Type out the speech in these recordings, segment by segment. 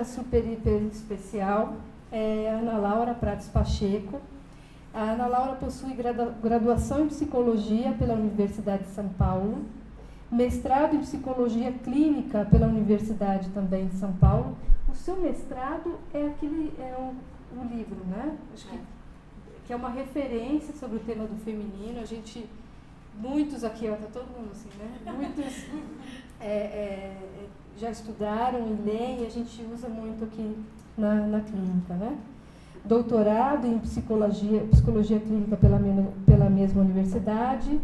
Super, hiper especial é a Ana Laura Prates Pacheco. A Ana Laura possui graduação em Psicologia pela Universidade de São Paulo, mestrado em Psicologia Clínica pela Universidade também de São Paulo. O seu mestrado é o livro, né? Acho que é uma referência sobre o tema do feminino. A gente, muitos aqui, está todo mundo assim, né? Muitos já estudaram e leem, e a gente usa muito aqui na clínica, né? Doutorado em psicologia clínica pela mesma universidade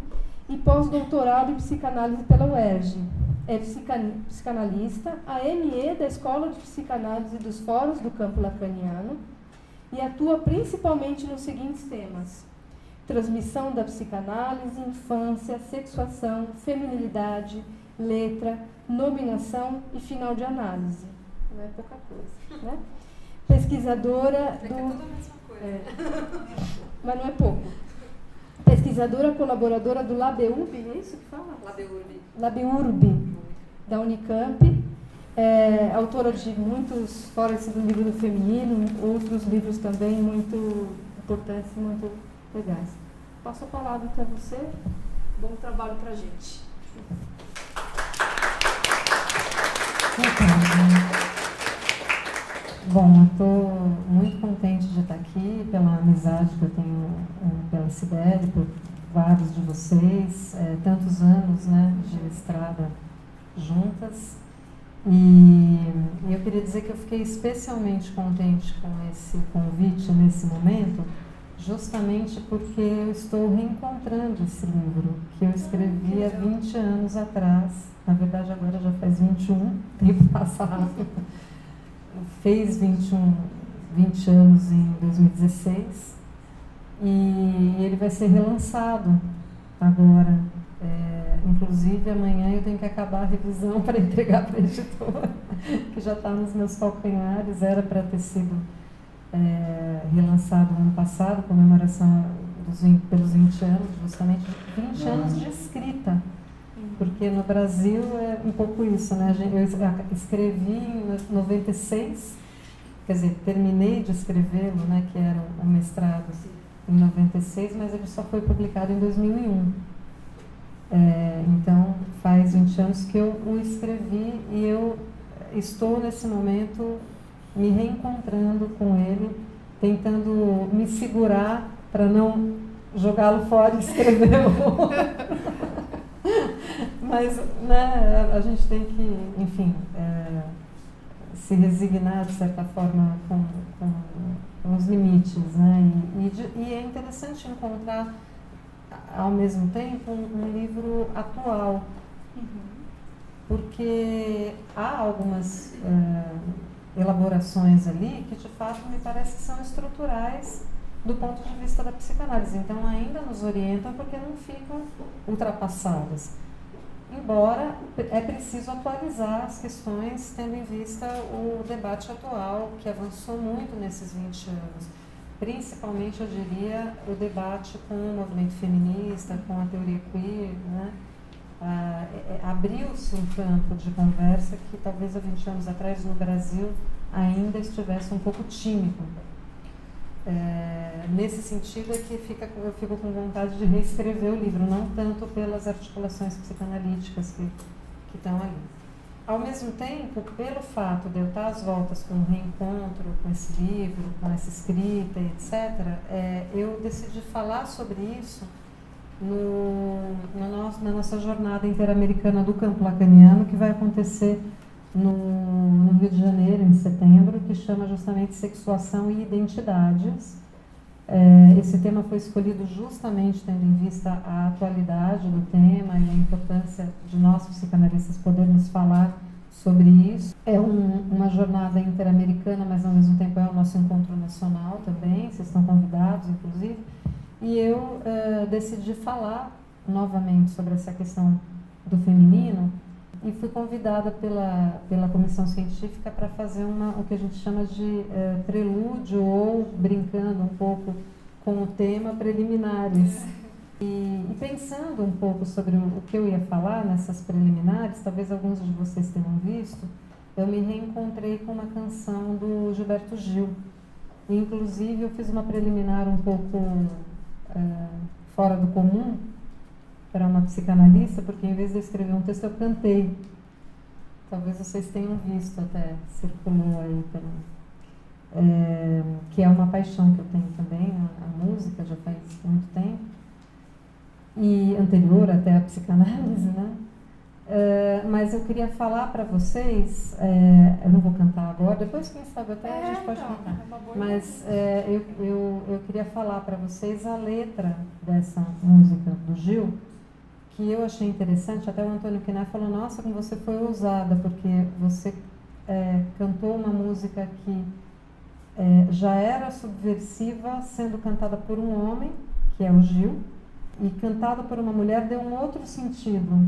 e pós-doutorado em psicanálise pela UERJ. É psicanalista, AME da Escola de Psicanálise dos Fóruns do Campo Lacaniano e atua principalmente nos seguintes temas: transmissão da psicanálise, infância, sexuação, feminilidade, letra, nominação e final de análise. Não é pouca coisa, né? Pesquisadora do... É tudo a mesma coisa. Mas não é pouco. Pesquisadora colaboradora do LabEURB, é isso que fala? LabEURB, da Unicamp. Autora de muitos, fora esse do livro do feminino, outros livros também muito importantes e muito legais. Passo a palavra para você. Bom trabalho para a gente. Bom, eu estou muito contente de estar aqui, pela amizade que eu tenho pela Cibele, por vários de vocês, tantos anos, né, de estrada juntas. E eu queria dizer que eu fiquei especialmente contente com esse convite nesse momento, justamente porque eu estou reencontrando esse livro que eu escrevi há 20 anos atrás. Na verdade, agora já faz 21, tempo passado. Fez 20 anos em 2016 e ele vai ser relançado agora. Inclusive, amanhã eu tenho que acabar a revisão para entregar para a editora, que já está nos meus calcanhares. Era para ter sido relançado no ano passado, comemoração pelos 20 anos, justamente 20 anos de escrita. Porque no Brasil é um pouco isso, né? Eu escrevi em 96, quer dizer, terminei de escrevê-lo, né, que era um mestrado, em 96, mas ele só foi publicado em 2001. Então, faz 20 anos que eu o escrevi e eu estou, nesse momento, me reencontrando com ele, tentando me segurar para não jogá-lo fora e escrevê-lo. Mas, né, a gente tem que, enfim, se resignar, de certa forma, com os limites, né? E é interessante encontrar, ao mesmo tempo, um livro atual, porque há algumas elaborações ali que, de fato, me parece que são estruturais do ponto de vista da psicanálise. Então, ainda nos orientam porque não ficam ultrapassadas. Embora é preciso atualizar as questões, tendo em vista o debate atual, que avançou muito nesses 20 anos. Principalmente, eu diria, o debate com o movimento feminista, com a teoria queer, né? Abriu-se um campo de conversa que talvez há 20 anos atrás no Brasil ainda estivesse um pouco tímido. Nesse sentido é que eu fico com vontade de reescrever o livro, não tanto pelas articulações psicanalíticas que estão ali. Ao mesmo tempo, pelo fato de eu estar às voltas com um reencontro com esse livro, com essa escrita, etc., eu decidi falar sobre isso na nossa jornada interamericana do Campo Lacaniano, que vai acontecer no Rio de Janeiro, em setembro, que chama justamente Sexuação e Identidades. Esse tema foi escolhido justamente tendo em vista a atualidade do tema e a importância de nós, psicanalistas, podermos falar sobre isso. É uma jornada interamericana, mas ao mesmo tempo é o nosso encontro nacional também, vocês estão convidados, inclusive. E eu decidi falar novamente sobre essa questão do feminino e fui convidada pela comissão científica para fazer o que a gente chama de prelúdio, ou brincando um pouco com o tema, preliminares. E pensando um pouco sobre o que eu ia falar nessas preliminares, talvez alguns de vocês tenham visto, eu me reencontrei com uma canção do Gilberto Gil. E, inclusive, eu fiz uma preliminar um pouco fora do comum para uma psicanalista, porque em vez de eu escrever um texto, eu cantei. Talvez vocês tenham visto, até circulou aí, que é uma paixão que eu tenho também, a música, já faz muito tempo, e anterior até à psicanálise, né? Mas eu queria falar para vocês, eu não vou cantar agora, depois quem sabe até a gente pode cantar, mas eu queria falar para vocês a letra dessa música do Gil, que eu achei interessante. Até o Antônio Quiné falou: nossa, como você foi ousada, porque você cantou uma música que já era subversiva, sendo cantada por um homem, que é o Gil, e cantada por uma mulher deu um outro sentido.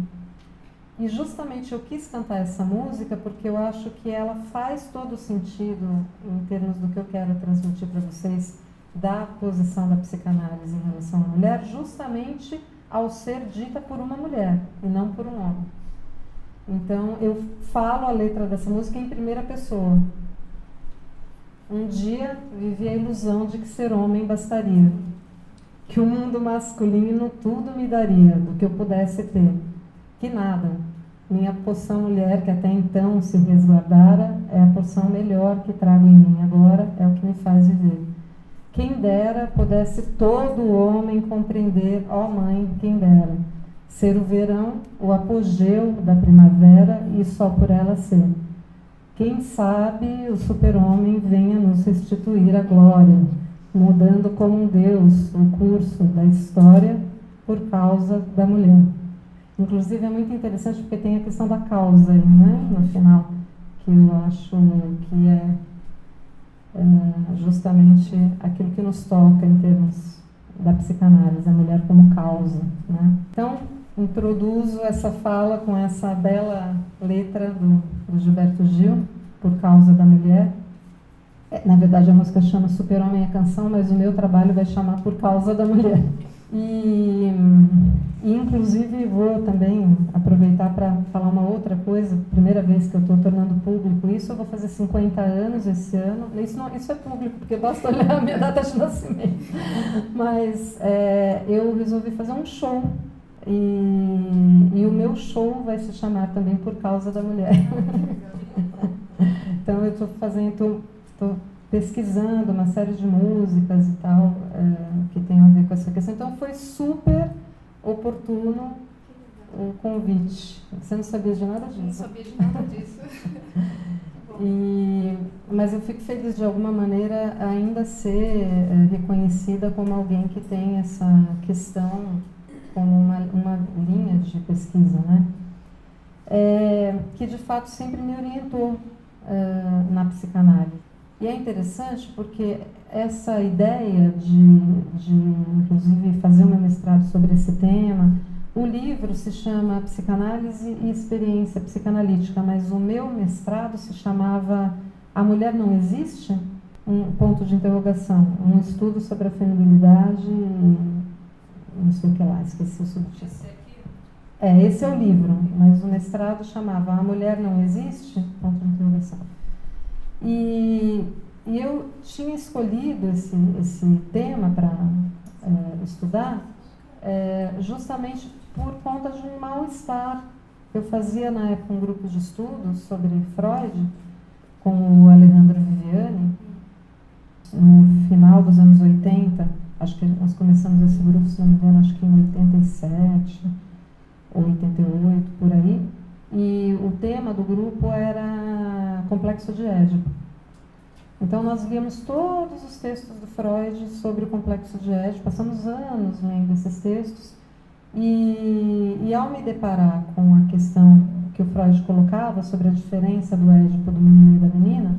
E justamente eu quis cantar essa música porque eu acho que ela faz todo sentido em termos do que eu quero transmitir para vocês da posição da psicanálise em relação à mulher, justamente ao ser dita por uma mulher e não por um homem. Então eu falo a letra dessa música em primeira pessoa. Um dia vivi a ilusão de que ser homem bastaria, que o mundo masculino tudo me daria do que eu pudesse ter, que nada. Minha poção mulher, que até então se resguardara, é a poção melhor que trago em mim agora, é o que me faz viver. Quem dera pudesse todo homem compreender, ó mãe, quem dera, ser o verão, o apogeu da primavera e só por ela ser. Quem sabe o super-homem venha nos restituir a glória, mudando como um Deus o curso da história por causa da mulher. Inclusive é muito interessante porque tem a questão da causa aí, né, no final, que eu acho que é justamente aquilo que nos toca em termos da psicanálise, a mulher como causa, né? Então, introduzo essa fala com essa bela letra do Gilberto Gil, Por Causa da Mulher. Na verdade, a música chama Super-Homem a Canção, mas o meu trabalho vai chamar Por Causa da Mulher. E inclusive, vou também aproveitar para falar uma outra coisa. Primeira vez que eu estou tornando público isso, eu vou fazer 50 anos esse ano. Isso é público, porque basta olhar a minha data de nascimento. Mas eu resolvi fazer um show. E o meu show vai se chamar também Por Causa da Mulher. Então eu estou pesquisando uma série de músicas e tal, que tem a ver com essa questão. Então foi super oportuno o convite. Você não sabia de nada disso? Não sabia de nada disso. Mas eu fico feliz de alguma maneira ainda ser reconhecida como alguém que tem essa questão como uma linha de pesquisa, né? Que de fato sempre me orientou na psicanálise. E é interessante porque essa ideia de inclusive, fazer o meu mestrado sobre esse tema, o livro se chama Psicanálise e Experiência Psicanalítica, mas o meu mestrado se chamava A Mulher Não Existe? Um ponto de interrogação, um estudo sobre a feminilidade, não sei o que lá, esqueci o subtítulo. Esse é o livro, mas o mestrado chamava A Mulher Não Existe? Ponto de interrogação. E eu tinha escolhido esse tema para estudar justamente por conta de um mal-estar. Eu fazia na época um grupo de estudos sobre Freud com o Alejandro Viviani, no final dos anos 80, acho que nós começamos esse grupo, se não me engano, acho que em 87 ou 88, por aí. e o tema do grupo era Complexo de Édipo. Então nós líamos todos os textos do Freud sobre o Complexo de Édipo, passamos anos lendo esses textos, e ao me deparar com a questão que o Freud colocava sobre a diferença do Édipo do menino e da menina,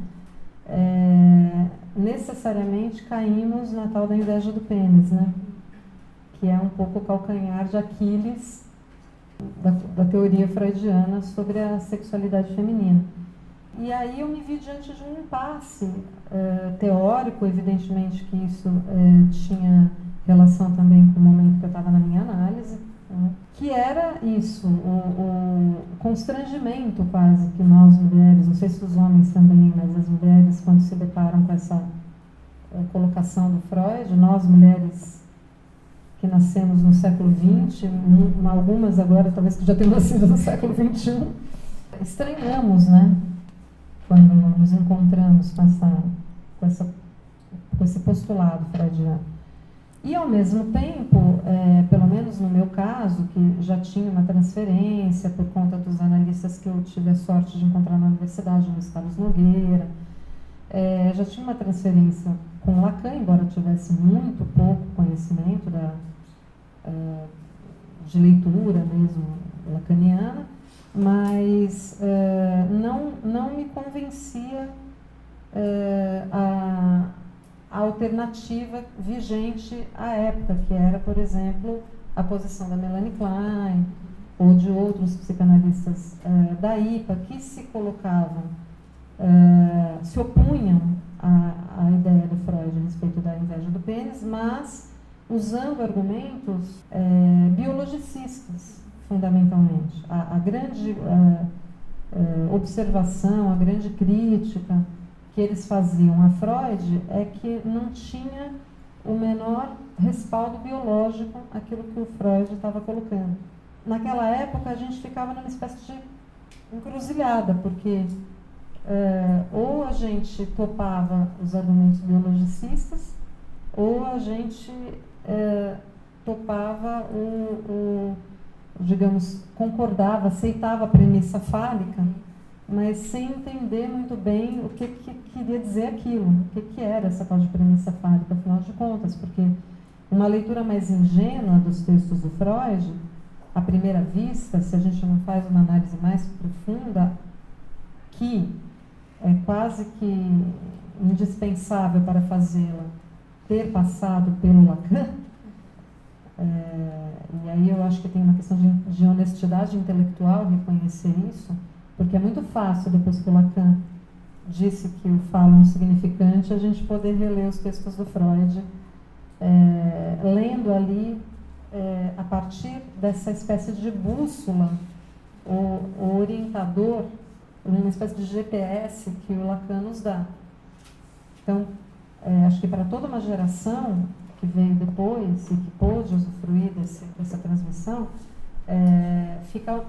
necessariamente caímos na tal da inveja do pênis, né? Que é um pouco o calcanhar de Aquiles da teoria freudiana sobre a sexualidade feminina. E aí eu me vi diante de um impasse teórico, evidentemente que isso tinha relação também com o momento que eu estava na minha análise, né? Que era isso, o constrangimento quase que nós mulheres, não sei se os homens também, mas as mulheres, quando se deparam com essa colocação do Freud, nós mulheres que nascemos no século XX, algumas agora talvez que já tenham nascido no século XXI, estranhamos, né? Quando nos encontramos com esse postulado freudiano. E, ao mesmo tempo, pelo menos no meu caso, que já tinha uma transferência por conta dos analistas que eu tive a sorte de encontrar na universidade, Luiz Carlos Nogueira, já tinha uma transferência com Lacan, embora eu tivesse muito pouco conhecimento de leitura mesmo lacaniana, mas não me convencia a alternativa vigente à época, que era, por exemplo, a posição da Melanie Klein ou de outros psicanalistas da IPA que se colocavam, se opunham à ideia do Freud a respeito da inveja do pênis, mas usando argumentos biologicistas, fundamentalmente. A grande observação, a grande crítica que eles faziam a Freud é que não tinha o menor respaldo biológico aquilo que o Freud estava colocando. Naquela época a gente ficava numa espécie de encruzilhada, porque ou a gente topava os argumentos biologicistas, ou a gente topava digamos, concordava, aceitava a premissa fálica, mas sem entender muito bem o que queria dizer aquilo, o que era essa tal de premissa fálica, afinal de contas, porque uma leitura mais ingênua dos textos do Freud, à primeira vista, se a gente não faz uma análise mais profunda, que é quase que indispensável para fazê-la, ter passado pelo Lacan, e aí eu acho que tem uma questão de honestidade intelectual reconhecer isso, porque é muito fácil, depois que o Lacan disse que o falo é insignificante, a gente poder reler os textos do Freud, lendo ali, a partir dessa espécie de bússola, o orientador, uma espécie de GPS que o Lacan nos dá. Então, acho que para toda uma geração que veio depois e que pôde usufruir dessa transmissão, fica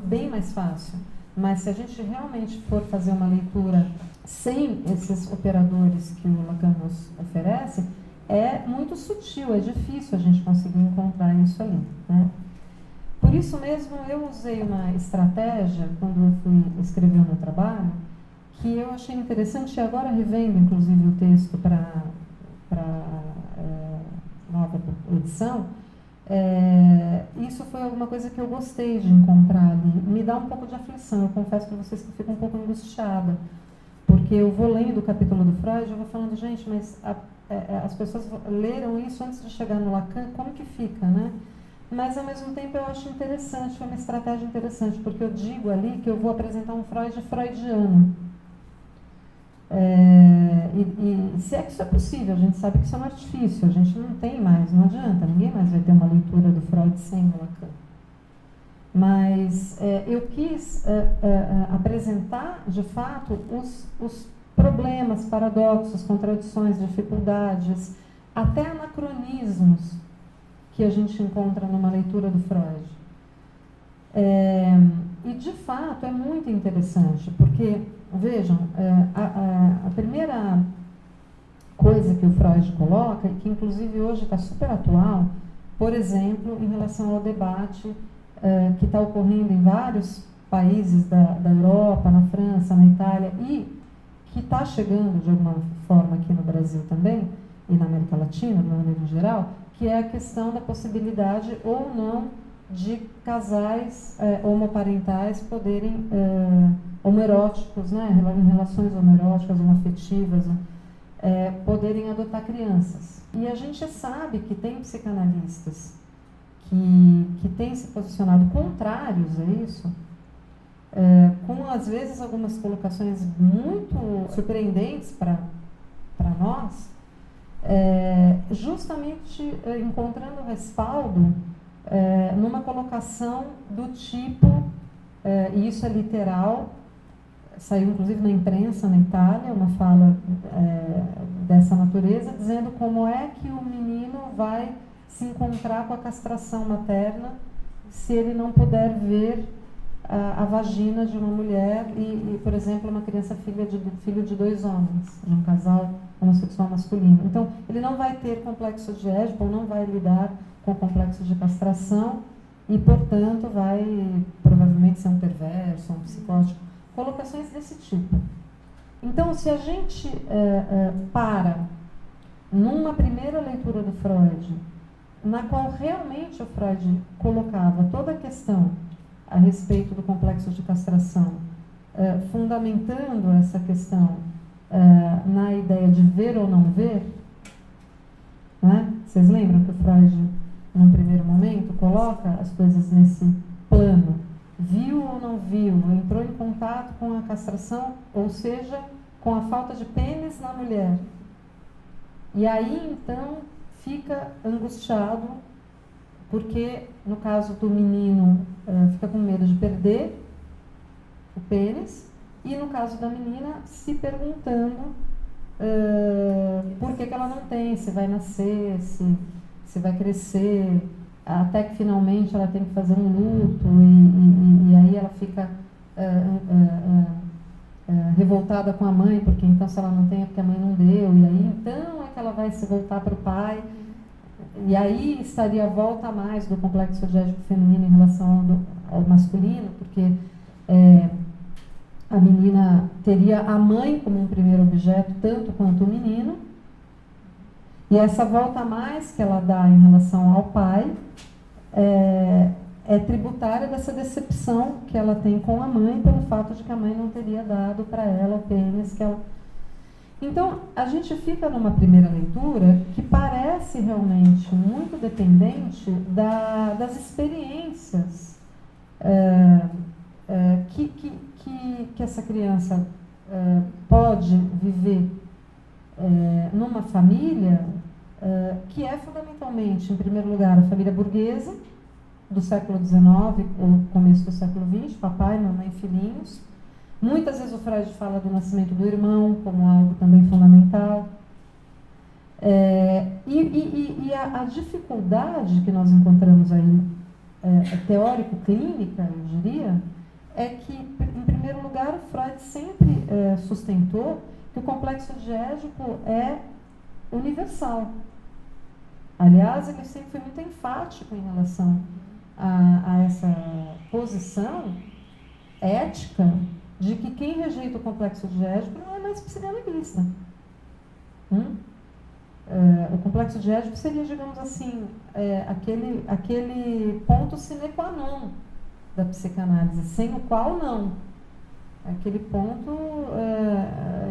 bem mais fácil. Mas se a gente realmente for fazer uma leitura sem esses operadores que o Lacan nos oferece, é muito sutil, é difícil a gente conseguir encontrar isso ali, né? Por isso mesmo, eu usei uma estratégia, quando eu fui escrever o meu trabalho, que eu achei interessante, e agora revendo, inclusive, o texto para nova edição, isso foi alguma coisa que eu gostei de encontrar ali. Me dá um pouco de aflição, eu confesso para vocês que eu fico um pouco angustiada, porque eu vou lendo o capítulo do Freud, eu vou falando, gente, mas as pessoas leram isso antes de chegar no Lacan, como que fica, né? Mas, ao mesmo tempo, eu acho interessante, foi uma estratégia interessante, porque eu digo ali que eu vou apresentar um Freud freudiano. E se é que isso é possível, a gente sabe que isso é um artifício, a gente não tem mais, não adianta, ninguém mais vai ter uma leitura do Freud sem o Lacan. Mas eu quis apresentar, de fato, os problemas, paradoxos, contradições, dificuldades, até anacronismos que a gente encontra numa leitura do Freud. E, de fato, é muito interessante, porque, vejam, a primeira coisa que o Freud coloca, e que, inclusive, hoje está super atual, por exemplo, em relação ao debate que está ocorrendo em vários países da Europa, na França, na Itália, e que está chegando de alguma forma aqui no Brasil também, e na América Latina, de maneira geral, que é a questão da possibilidade ou não de casais homoparentais poderem, homoeróticos, né, em relações homoeróticas, homoafetivas, poderem adotar crianças. E a gente sabe que tem psicanalistas que têm se posicionado contrários a isso, com às vezes algumas colocações muito surpreendentes para nós, justamente encontrando respaldo numa colocação do tipo, e isso é literal, saiu inclusive na imprensa na Itália, uma fala dessa natureza, dizendo como é que o menino vai se encontrar com a castração materna se ele não puder ver a vagina de uma mulher e, por exemplo, uma criança filho de 2 homens, de um casal homossexual masculino. Então, ele não vai ter complexo de Édipo, ou não vai lidar com complexo de castração e, portanto, vai provavelmente ser um perverso, um psicótico. Colocações desse tipo. Então, se a gente para numa primeira leitura do Freud, na qual realmente o Freud colocava toda a questão a respeito do complexo de castração, fundamentando essa questão na ideia de ver ou não ver, né? Vocês lembram que o Freud, num primeiro momento, coloca as coisas nesse plano? Viu ou não viu? Entrou em contato com a castração, ou seja, com a falta de pênis na mulher. E aí, então, fica angustiado, porque, no caso do menino, fica com medo de perder o pênis, e no caso da menina, se perguntando por que ela não tem, se vai nascer, se vai crescer, até que finalmente ela tem que fazer um luto, e aí ela fica revoltada com a mãe, porque então se ela não tem é porque a mãe não deu, e aí então é que ela vai se voltar para o pai. E aí estaria a volta a mais do complexo de Édipo feminino em relação ao masculino, porque a menina teria a mãe como um primeiro objeto, tanto quanto o menino, e essa volta a mais que ela dá em relação ao pai é tributária dessa decepção que ela tem com a mãe, pelo fato de que a mãe não teria dado para ela o pênis que ela... Então, a gente fica numa primeira leitura que parece realmente muito dependente das experiências que essa criança pode viver numa família que é fundamentalmente, em primeiro lugar, a família burguesa do século XIX ou começo do século XX, papai, mamãe, filhinhos. Muitas vezes o Freud fala do nascimento do irmão como algo também fundamental. E a dificuldade que nós encontramos aí, teórico-clínica, eu diria, é que, em primeiro lugar, o Freud sempre sustentou que o complexo de Édipo é universal. Aliás, ele sempre foi muito enfático em relação a essa posição ética de que quem rejeita o complexo de Édipo não é mais psicanalista. O complexo de Édipo seria, digamos assim, aquele ponto sine qua non da psicanálise, sem o qual não. Aquele ponto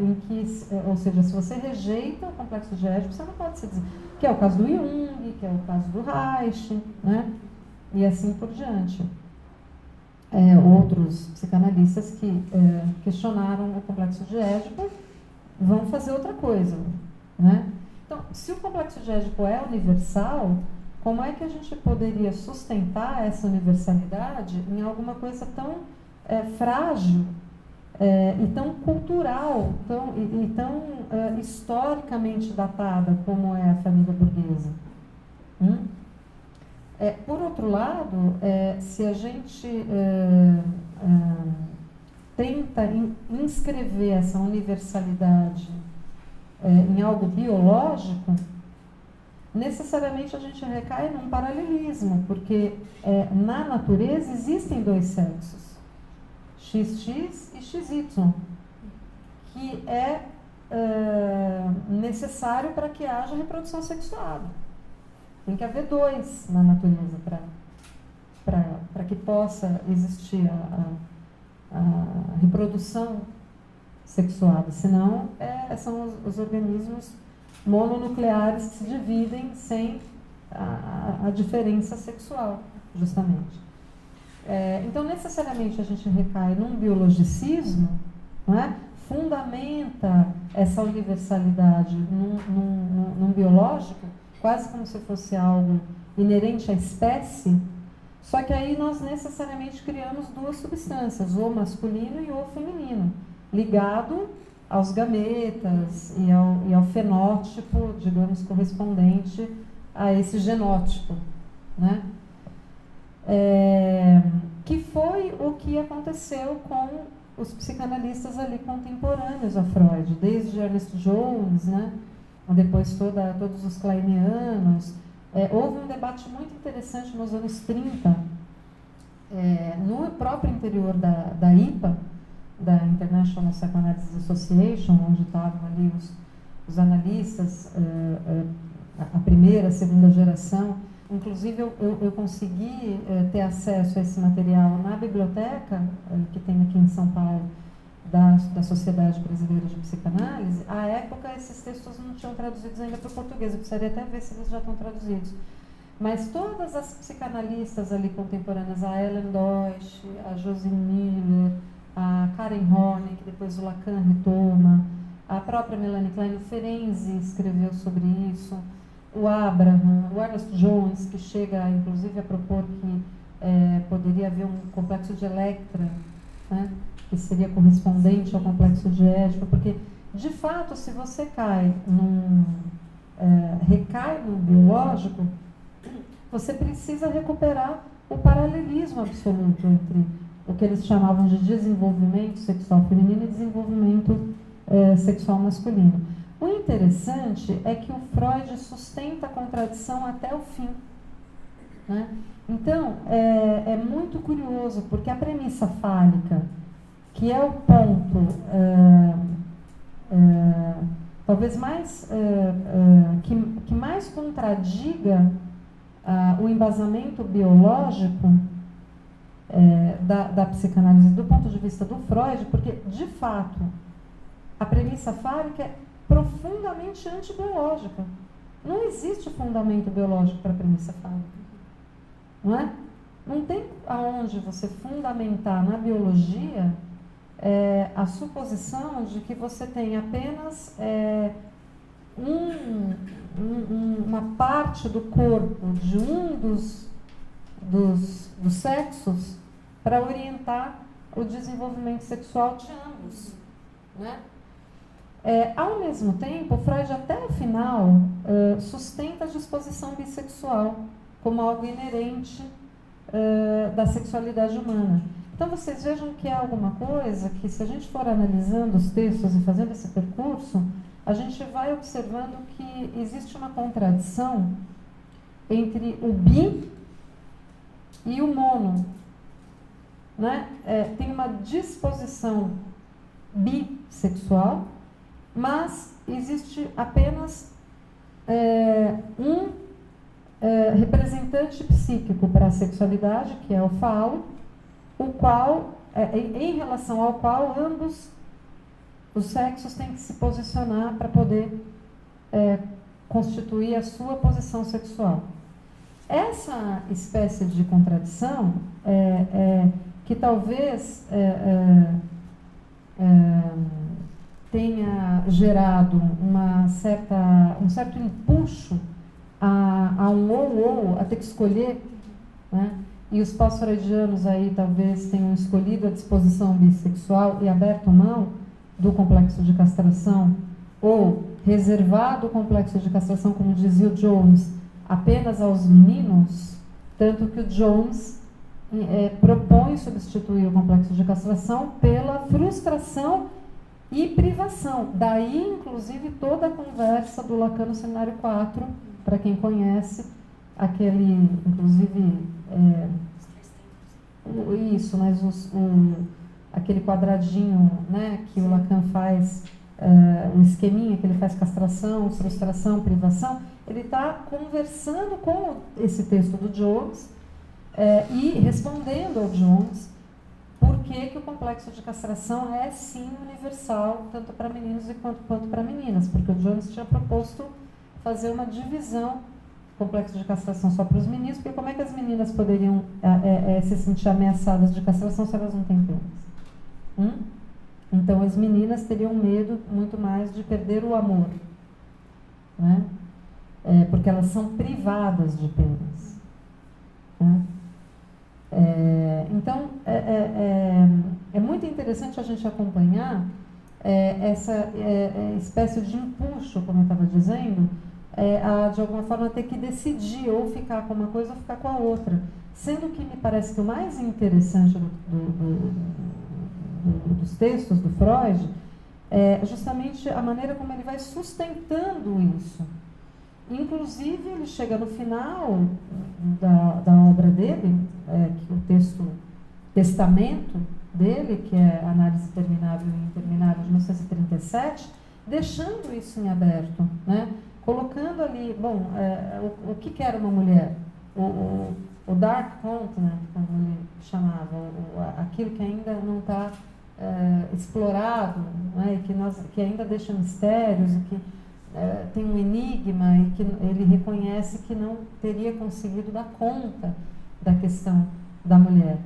em que, ou seja, se você rejeita o complexo de Édipo, você não pode se dizer, que é o caso do Jung, que é o caso do Reich, né? E assim por diante. Outros psicanalistas que questionaram o complexo de Édipo vão fazer outra coisa, né? Então, se o complexo de Édipo é universal, como é que a gente poderia sustentar essa universalidade em alguma coisa tão frágil e tão cultural, e tão historicamente datada como é a família burguesa? Por outro lado, se a gente tenta inscrever essa universalidade em algo biológico, necessariamente a gente recai num paralelismo, porque na natureza existem 2 sexos. XX e XY, que é necessário para que haja reprodução sexuada. Tem que haver 2 na natureza para que possa existir a reprodução sexuada. Senão, são os organismos mononucleares que se dividem sem a diferença sexual, justamente. Então, necessariamente, a gente recai num biologicismo, não é? Fundamenta essa universalidade num biológico, quase como se fosse algo inerente à espécie, só que aí nós necessariamente criamos 2 substâncias, o masculino e o feminino, ligado aos gametas e ao fenótipo, digamos, correspondente a esse genótipo, né? Que foi o que aconteceu com os psicanalistas ali contemporâneos a Freud, desde Ernest Jones, né? Depois todos os kleinianos. Houve um debate muito interessante nos anos 30, no próprio interior da IPA, da International Psychoanalysis Association, onde estavam ali os analistas, a primeira, a segunda geração. Inclusive, eu consegui ter acesso a esse material na biblioteca, que tem aqui em São Paulo, da Sociedade Brasileira de Psicanálise. À época, esses textos não tinham traduzidos ainda para o português, eu precisaria até ver se eles já estão traduzidos. Mas todas as psicanalistas ali contemporâneas, a Ellen Deutsch, a Josine Miller, a Karen Horney, que depois o Lacan retoma, a própria Melanie Klein, o Ferenczi escreveu sobre isso, o Abraham, o Ernest Jones, que chega inclusive a propor que poderia haver um complexo de Electra, né, que seria correspondente ao complexo de Édipo, porque, de fato, se você recai no biológico, você precisa recuperar o paralelismo absoluto entre o que eles chamavam de desenvolvimento sexual feminino e desenvolvimento sexual masculino. O interessante é que o Freud sustenta a contradição até o fim, né? Então, é muito curioso, porque a premissa fálica, que é o ponto talvez mais que mais contradiga o embasamento biológico da psicanálise do ponto de vista do Freud, porque, de fato, a premissa fálica é profundamente antibiológica. Não existe fundamento biológico para a premissa fálica. Não é? Não tem aonde você fundamentar na biologia a suposição de que você tem apenas uma parte do corpo de um dos sexos para orientar o desenvolvimento sexual de ambos, né? Ao mesmo tempo, Freud até o final sustenta a disposição bissexual como algo inerente da sexualidade humana. Então, vocês vejam que é alguma coisa que, se a gente for analisando os textos e fazendo esse percurso, a gente vai observando que existe uma contradição entre o bi e o mono, né? Tem uma disposição bissexual, mas existe apenas um representante psíquico para a sexualidade, que é o falo, o qual, em relação ao qual ambos os sexos têm que se posicionar para poder constituir a sua posição sexual. Essa espécie de contradição que talvez tenha gerado um certo empuxo a um ou a ter que escolher, né? E os pós-freudianos aí talvez tenham escolhido a disposição bissexual e aberto mão do complexo de castração, ou reservado o complexo de castração, como dizia o Jones, apenas aos meninos, tanto que o Jones propõe substituir o complexo de castração pela frustração e privação. Daí, inclusive, toda a conversa do Lacan no Seminário 4, para quem conhece, aquele, inclusive, isso, mas aquele quadradinho, né, que o Lacan faz, o esqueminha que ele faz castração, frustração, privação, ele está conversando com esse texto do Jones e respondendo ao Jones por que o complexo de castração é sim universal, tanto para meninos quanto para meninas, porque o Jones tinha proposto fazer uma divisão complexo de castração só para os meninos, porque como é que as meninas poderiam se sentir ameaçadas de castração se elas não têm pênis? Então as meninas teriam medo muito mais de perder o amor, né? Porque elas são privadas de pênis, né? Então é muito interessante a gente acompanhar essa espécie de empuxo, como eu estava dizendo, de alguma forma ter que decidir ou ficar com uma coisa ou ficar com a outra, sendo que me parece que o mais interessante dos textos do Freud é justamente a maneira como ele vai sustentando isso. Inclusive, ele chega no final da obra dele, que o testamento dele, que é Análise Terminável e Interminável, de 1937, deixando isso em aberto, né? Colocando ali, o que era uma mulher? O Dark Continent, como ele chamava, aquilo que ainda não está explorado, né? Que ainda deixa mistérios, e que tem um enigma, e que ele reconhece que não teria conseguido dar conta da questão da mulher.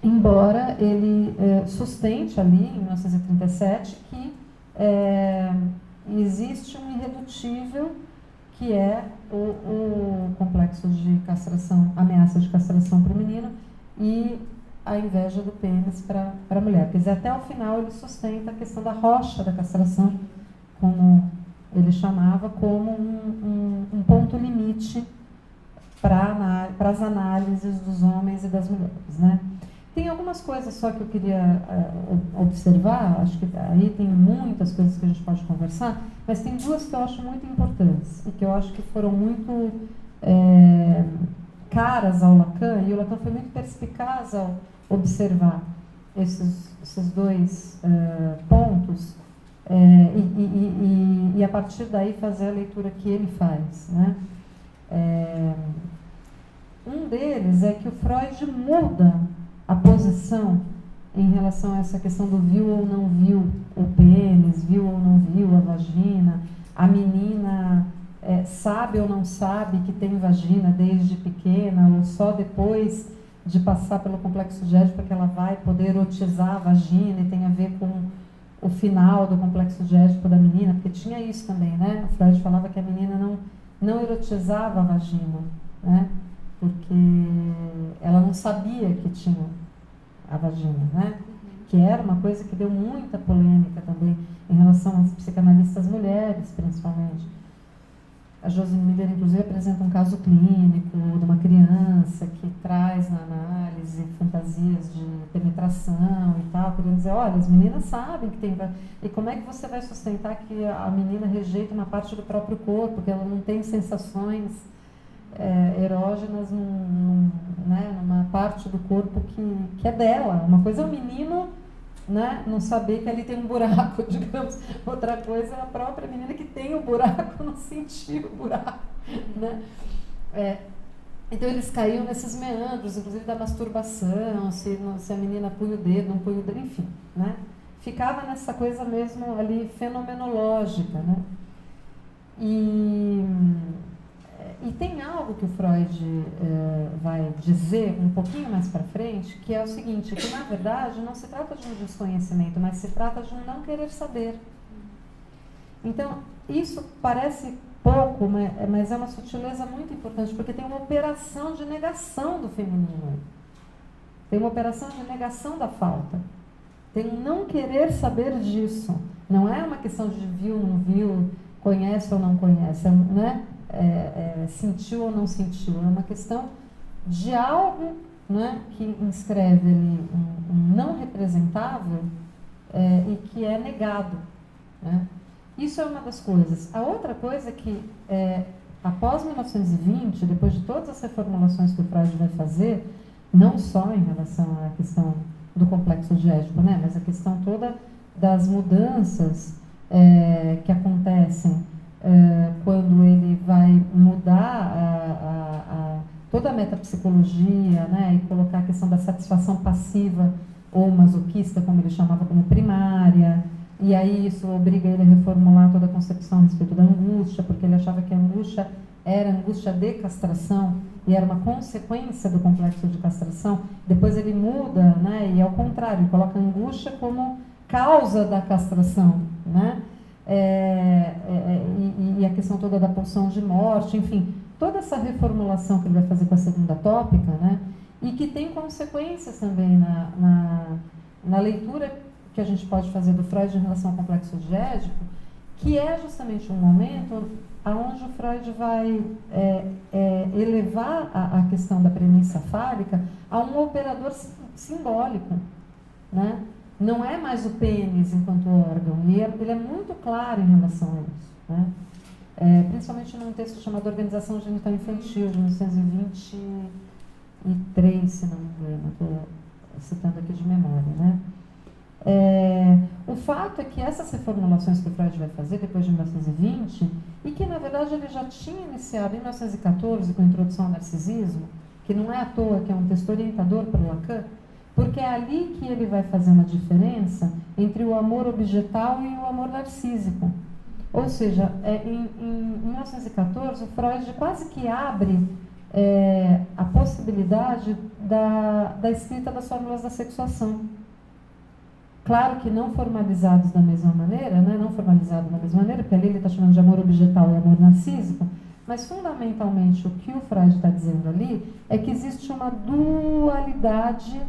Embora ele sustente ali, em 1937, que existe um irredutível que é o complexo de castração, ameaça de castração para o menino e a inveja do pênis para a mulher. Quer dizer, até o final ele sustenta a questão da rocha da castração, como ele chamava, como um ponto limite para as análises dos homens e das mulheres, né? Tem algumas coisas só que eu queria observar, acho que aí tem muitas coisas que a gente pode conversar, mas tem duas que eu acho muito importantes e que eu acho que foram muito caras ao Lacan, e o Lacan foi muito perspicaz ao observar esses dois pontos e a partir daí fazer a leitura que ele faz, né? Um deles é que o Freud muda a posição em relação a essa questão do viu ou não viu o pênis, viu ou não viu a vagina, a menina sabe ou não sabe que tem vagina desde pequena, ou só depois de passar pelo complexo de Édipo que ela vai poder erotizar a vagina, e tem a ver com o final do complexo de Édipo da menina, porque tinha isso também, né? O Freud falava que a menina não erotizava a vagina, né? Porque ela não sabia que tinha a vagina, né? Que era uma coisa que deu muita polêmica também em relação às psicanalistas mulheres, principalmente. A Josie Miller, inclusive, apresenta um caso clínico de uma criança que traz na análise fantasias de penetração e tal, querendo dizer, olha, as meninas sabem que tem... E como é que você vai sustentar que a menina rejeita uma parte do próprio corpo, que ela não tem sensações erógenas numa parte do corpo que é dela? Uma coisa é o menino, né, não saber que ali tem um buraco, digamos. Outra coisa é a própria menina que tem o buraco não sentir o buraco, né? Então eles caíam nesses meandros, inclusive da masturbação, se a menina punha o dedo, não punha o dedo, enfim, né? Ficava nessa coisa mesmo ali fenomenológica, né? E tem algo que o Freud vai dizer um pouquinho mais para frente, que é o seguinte, que na verdade não se trata de um desconhecimento, mas se trata de um não querer saber. Então, isso parece pouco, mas é uma sutileza muito importante, porque tem uma operação de negação do feminino. Tem uma operação de negação da falta. Tem um não querer saber disso. Não é uma questão de viu, não viu, conhece ou não conhece, né? Sentiu ou não sentiu, é uma questão de algo, né, que inscreve ali um não representável e que é negado, né? Isso é uma das coisas. A outra coisa é que após 1920, depois de todas as reformulações que o Freud vai fazer, não só em relação à questão do complexo de Édipo, né? Mas a questão toda das mudanças que acontecem quando ele vai mudar toda a metapsicologia, né? E colocar a questão da satisfação passiva ou masoquista, como ele chamava, como primária. E aí isso obriga ele a reformular toda a concepção a respeito da angústia, porque ele achava que a angústia era angústia de castração e era uma consequência do complexo de castração. Depois ele muda, né, e ao contrário, ele coloca a angústia como causa da castração, né? E a questão toda da pulsão de morte, enfim, toda essa reformulação que ele vai fazer com a segunda tópica, né, e que tem consequências também na leitura que a gente pode fazer do Freud em relação ao complexo de Édipo, que é justamente um momento onde o Freud vai elevar a questão da premissa fálica a um operador simbólico, né? Não é mais o pênis enquanto órgão, e ele é muito claro em relação a isso, né? Principalmente num texto chamado Organização Genital Infantil, de 1923, se não me engano, estou citando aqui de memória, né? O fato é que essas reformulações que o Freud vai fazer depois de 1920, e que na verdade ele já tinha iniciado em 1914 com a Introdução ao Narcisismo, que não é à toa que é um texto orientador para o Lacan, porque é ali que ele vai fazer uma diferença entre o amor objetal e o amor narcísico. Ou seja, em 1914 o Freud quase que abre a possibilidade da escrita das fórmulas da sexuação. Claro que não formalizados da mesma maneira, né? Não formalizado da mesma maneira, porque ali ele está chamando de amor objetal e amor narcísico, mas fundamentalmente o que o Freud está dizendo ali é que existe uma dualidade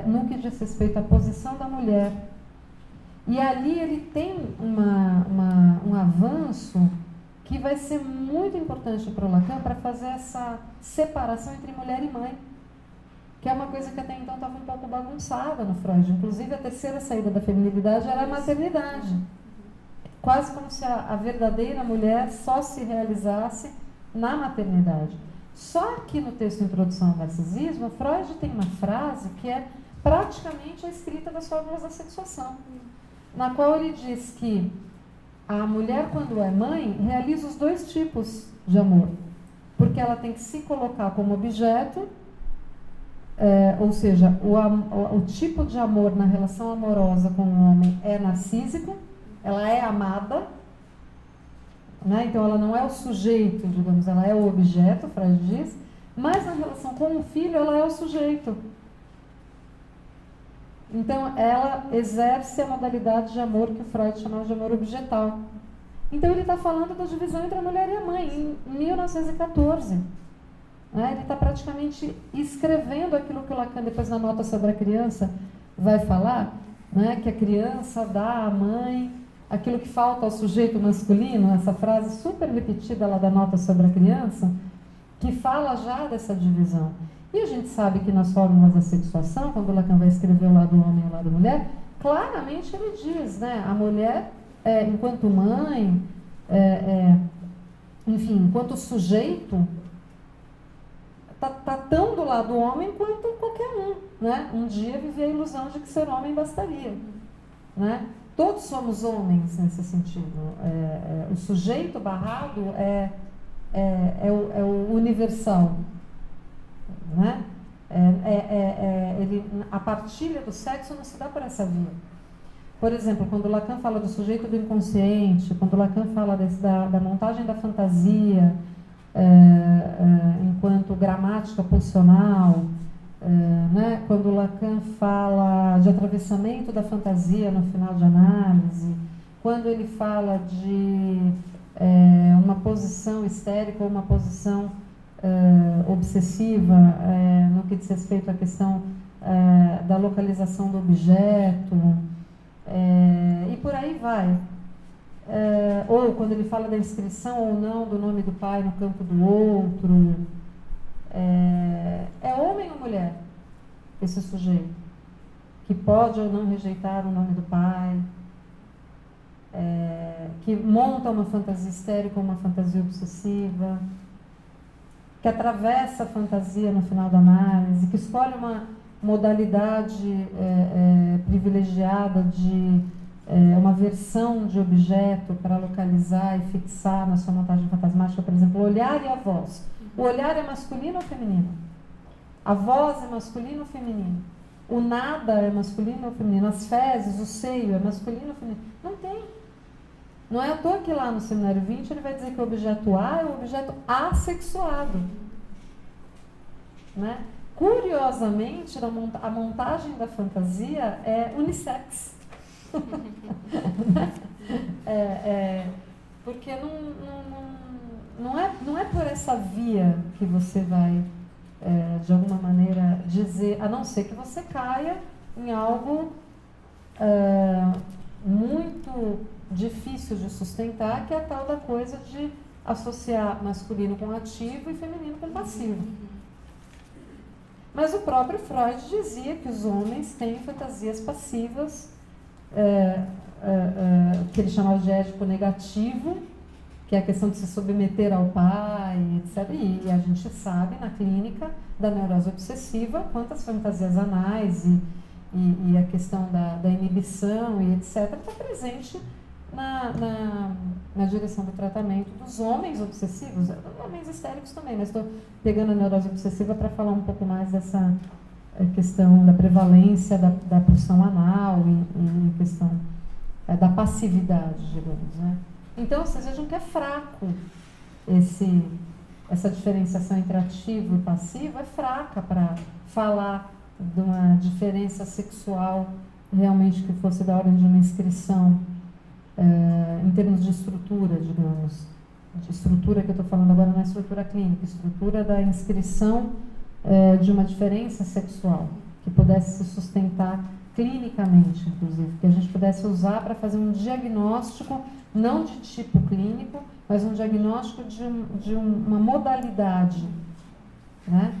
no que diz respeito à posição da mulher. E ali ele tem um avanço que vai ser muito importante para o Lacan para fazer essa separação entre mulher e mãe, que é uma coisa que até então estava um pouco bagunçada no Freud. Inclusive, a terceira saída da feminilidade era a maternidade. Quase como se a verdadeira mulher só se realizasse na maternidade. Só que no texto Introdução ao Narcisismo, Freud tem uma frase que é praticamente a escrita das fórmulas da sexuação, na qual ele diz que a mulher, quando é mãe, realiza os dois tipos de amor, porque ela tem que se colocar como objeto, ou seja, o tipo de amor na relação amorosa com o homem é narcísico, ela é amada, né? Então ela não é o sujeito, digamos, ela é o objeto, Freud diz, mas na relação com o filho ela é o sujeito. Então ela exerce a modalidade de amor que o Freud chamava de amor objetal. Então ele está falando da divisão entre a mulher e a mãe, em 1914. Né? Ele está praticamente escrevendo aquilo que o Lacan, depois na nota sobre a criança, vai falar, né? Que a criança dá à mãe aquilo que falta ao sujeito masculino, essa frase super repetida lá da nota sobre a criança, que fala já dessa divisão. E a gente sabe que nas fórmulas da sexuação, quando o Lacan vai escrever o lado homem e o lado mulher, claramente ele diz, né? A mulher, enquanto mãe, enfim, enquanto sujeito, tá tão do lado do homem quanto qualquer um, né? Um dia vivia a ilusão de que ser homem bastaria, né? Todos somos homens nesse sentido. O sujeito barrado é o universal, né? A partilha do sexo não se dá por essa via. Por exemplo, quando Lacan fala do sujeito do inconsciente, quando Lacan fala da montagem da fantasia enquanto gramática pulsional, né? Quando Lacan fala de atravessamento da fantasia no final de análise, quando ele fala de uma posição histérica ou uma posição obsessiva no que diz respeito à questão da localização do objeto, e por aí vai. Ou quando ele fala da inscrição ou não do nome do pai no campo do outro, é homem ou mulher esse sujeito que pode ou não rejeitar o nome do pai, que monta uma fantasia histérica ou uma fantasia obsessiva, que atravessa a fantasia no final da análise, que escolhe uma modalidade privilegiada de uma versão de objeto para localizar e fixar na sua montagem fantasmática, por exemplo, o olhar e a voz. O olhar é masculino ou feminino? A voz é masculino ou feminino? O nada é masculino ou feminino? As fezes, o seio é masculino ou feminino? Não tem. Não é à toa que lá no Seminário 20 ele vai dizer que o objeto A é o objeto assexuado. Né? Curiosamente, a montagem da fantasia é unissex. Porque não é por essa via que você vai, de alguma maneira, dizer, a não ser que você caia em algo muito difícil de sustentar, que é a tal da coisa de associar masculino com ativo e feminino com passivo. Mas o próprio Freud dizia que os homens têm fantasias passivas, que ele chamava de édipo negativo, que é a questão de se submeter ao pai, etc. E a gente sabe, na clínica da neurose obsessiva, quantas fantasias anais e a questão da inibição e etc. está presente na direção do tratamento dos homens obsessivos, homens histéricos também, mas estou pegando a neurose obsessiva para falar um pouco mais dessa questão da prevalência da pulsão anal e questão da passividade, digamos, né? Então, vocês vejam que é fraco essa diferenciação entre ativo e passivo, é fraca para falar de uma diferença sexual realmente que fosse da ordem de uma inscrição, em termos de estrutura, digamos. De estrutura que eu estou falando agora não é estrutura clínica, estrutura da inscrição de uma diferença sexual, que pudesse se sustentar clinicamente, inclusive, que a gente pudesse usar para fazer um diagnóstico, não de tipo clínico, mas um diagnóstico de uma modalidade, né?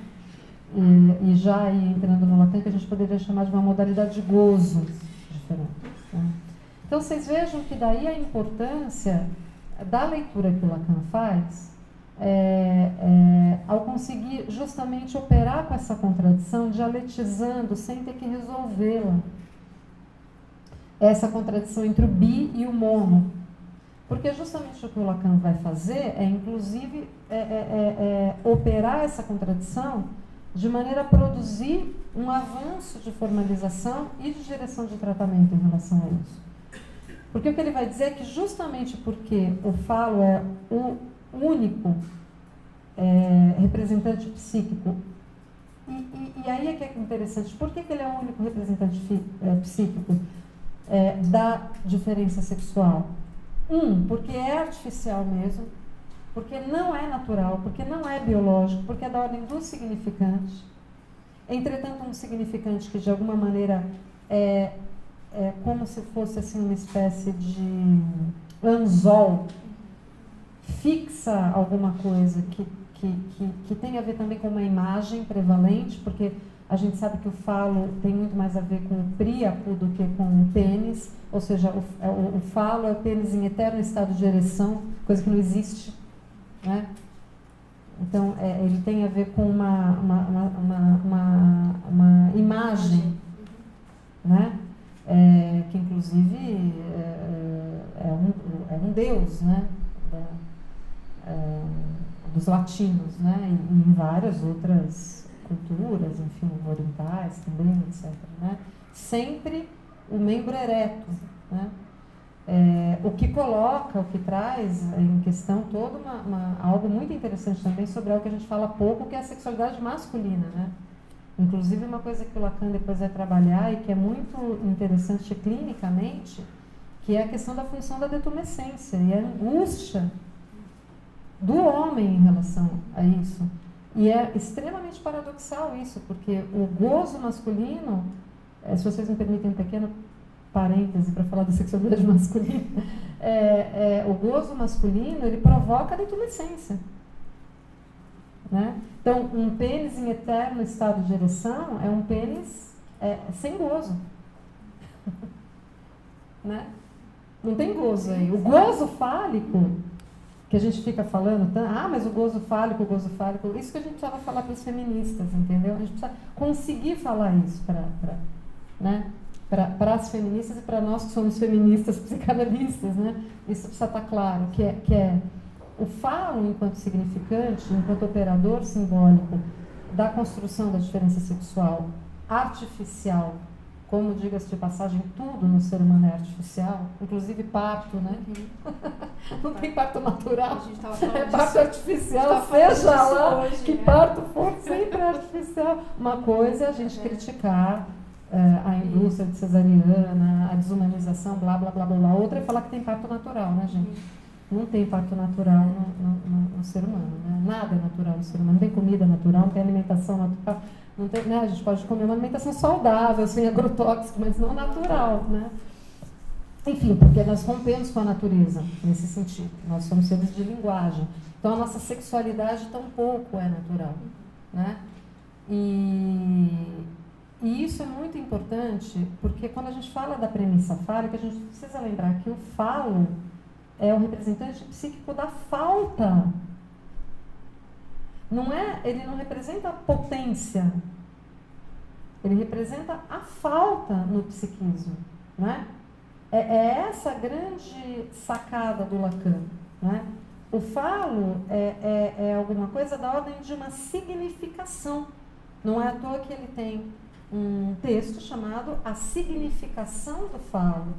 E já aí, entrando no Lacan, que a gente poderia chamar de uma modalidade de gozo diferente, né? Então, vocês vejam que daí a importância da leitura que o Lacan faz ao conseguir justamente operar com essa contradição, dialetizando, sem ter que resolvê-la. Essa contradição entre o bi e o mono. Porque justamente o que o Lacan vai fazer é, inclusive, operar essa contradição de maneira a produzir um avanço de formalização e de direção de tratamento em relação a isso. Porque o que ele vai dizer é que justamente porque o falo é o único representante psíquico, e aí é que é interessante, por que ele é o único representante psíquico da diferença sexual? Porque é artificial mesmo, porque não é natural, porque não é biológico, porque é da ordem do significante. Entretanto, um significante que de alguma maneira é como se fosse assim uma espécie de anzol, fixa alguma coisa que tem a ver também com uma imagem prevalente, porque a gente sabe que o falo tem muito mais a ver com o príapo do que com o pênis, ou seja, o falo é o pênis em eterno estado de ereção, coisa que não existe, né? Então, ele tem a ver com uma imagem, né? Que inclusive é um deus, né? Dos latinos, né? E em várias outras culturas, enfim, orientais também, etc. Né? Sempre o membro ereto, né? O que coloca, o que traz em questão toda algo muito interessante também sobre algo que a gente fala pouco, que é a sexualidade masculina, né? Inclusive uma coisa que o Lacan depois vai trabalhar e que é muito interessante clinicamente, que é a questão da função da detumescência e a angústia do homem em relação a isso. E é extremamente paradoxal isso, porque o gozo masculino, se vocês me permitem um pequeno parêntese para falar da sexualidade masculina, o gozo masculino, ele provoca a detumescência, né? Então, um pênis em eterno estado de ereção é um pênis sem gozo. Né? Não tem gozo aí. O gozo fálico, que a gente fica falando, mas o gozo fálico, isso que a gente precisava falar para as feministas, entendeu? A gente precisa conseguir falar isso para as feministas e para nós que somos feministas psicanalistas, né? Isso precisa estar claro, que é o falo enquanto significante, enquanto operador simbólico da construção da diferença sexual artificial, como, diga-se de passagem, tudo no ser humano é artificial, inclusive parto, né? Não tem parto natural, é parto artificial, seja lá hoje, que parto for, sempre é artificial. Uma coisa é a gente criticar a indústria de cesariana, a desumanização, blá, blá, blá, blá, blá. Outra é falar que tem parto natural, né, gente? Não tem parto natural no ser humano, né? Nada é natural no ser humano, não tem comida natural, não tem alimentação natural. Não tem, né? A gente pode comer uma alimentação saudável, sem agrotóxico, mas não natural, né? Enfim, porque nós rompemos com a natureza nesse sentido. Nós somos seres de linguagem. Então, a nossa sexualidade tampouco é natural, né? E isso é muito importante, porque quando a gente fala da premissa fálica, a gente precisa lembrar que o falo é o representante psíquico da falta. Ele não representa a potência, ele representa a falta no psiquismo, né? É essa a grande sacada do Lacan, né? O falo é alguma coisa da ordem de uma significação. Não é à toa que ele tem um texto chamado A Significação do Falo.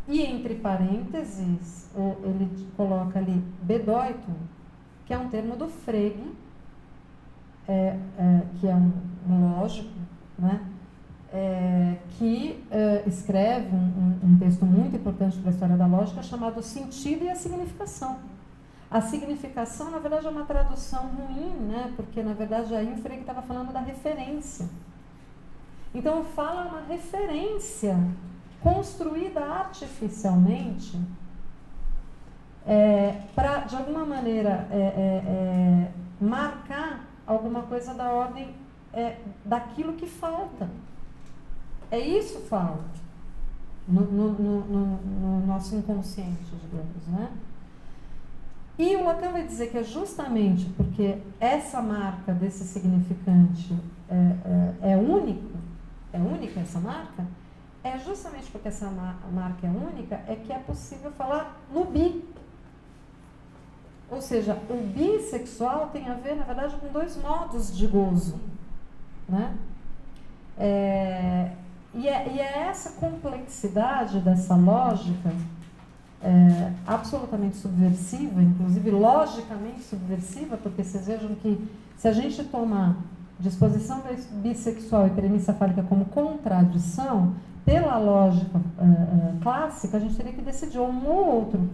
E entre parênteses, ele coloca ali Bedeutung, que é um termo do Frege, que é um lógico, né? Que escreve um texto muito importante para a história da lógica chamado O Sentido e a Significação. A significação, na verdade, é uma tradução ruim, né? Porque, na verdade, aí o Frege estava falando da referência. Então, o falo é uma referência construída artificialmente para, de alguma maneira, marcar alguma coisa da ordem daquilo que falta. É isso que fala no nosso inconsciente, digamos, né? E o Lacan vai dizer que é justamente porque essa marca desse significante é única essa marca, é justamente porque essa marca é única, é que é possível falar no bi. Ou seja, o bissexual tem a ver, na verdade, com dois modos de gozo, né? E é essa complexidade dessa lógica absolutamente subversiva, inclusive logicamente subversiva, porque vocês vejam que se a gente tomar disposição bissexual e premissa fálica como contradição, pela lógica clássica, a gente teria que decidir um ou outro.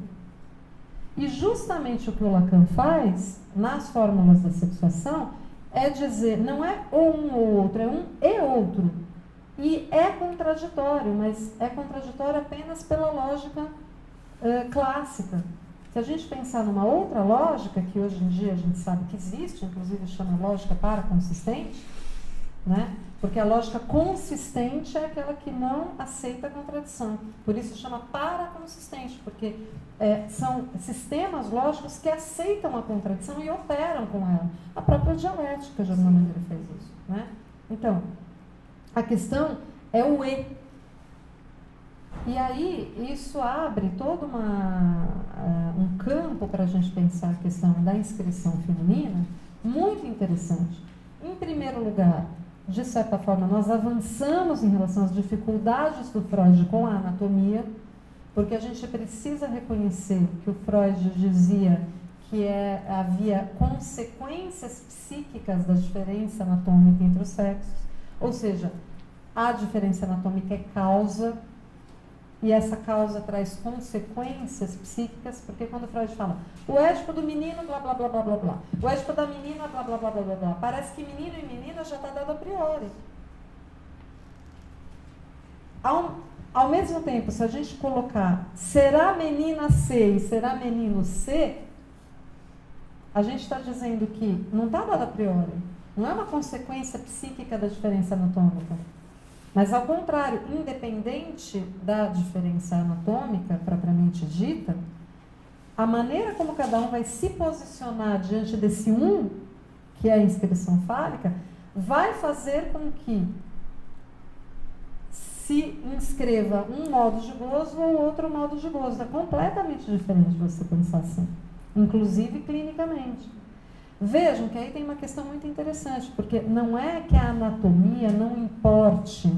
E justamente o que o Lacan faz, nas fórmulas da sexuação, é dizer, não é um ou outro, é um e outro. E é contraditório, mas é contraditório apenas pela lógica clássica. Se a gente pensar numa outra lógica, que hoje em dia a gente sabe que existe, inclusive chama lógica paraconsistente, né? Porque a lógica consistente é aquela que não aceita a contradição. Por isso chama paraconsistente, porque são sistemas lógicos que aceitam a contradição e operam com ela. A própria dialética, de alguma maneira, fez isso, né? Então, a questão é o E. E aí, isso abre todo um campo para a gente pensar a questão da inscrição feminina, muito interessante. Em primeiro lugar, de certa forma, nós avançamos em relação às dificuldades do Freud com a anatomia, porque a gente precisa reconhecer que o Freud dizia que havia consequências psíquicas da diferença anatômica entre os sexos, ou seja, a diferença anatômica é causa, e essa causa traz consequências psíquicas, porque quando Freud fala o édipo do menino, blá, blá, blá, blá, blá, blá, o édipo da menina, blá, blá, blá, blá, blá, blá, parece que menino e menina já está dado a priori. Ao mesmo tempo, se a gente colocar será menina C e será menino C, a gente está dizendo que não está dado a priori, não é uma consequência psíquica da diferença anatômica. Mas, ao contrário, independente da diferença anatômica, propriamente dita, a maneira como cada um vai se posicionar diante desse que é a inscrição fálica, vai fazer com que se inscreva um modo de gozo ou outro modo de gozo. É completamente diferente de você pensar assim, inclusive clinicamente. Vejam que aí tem uma questão muito interessante, porque não é que a anatomia não importe,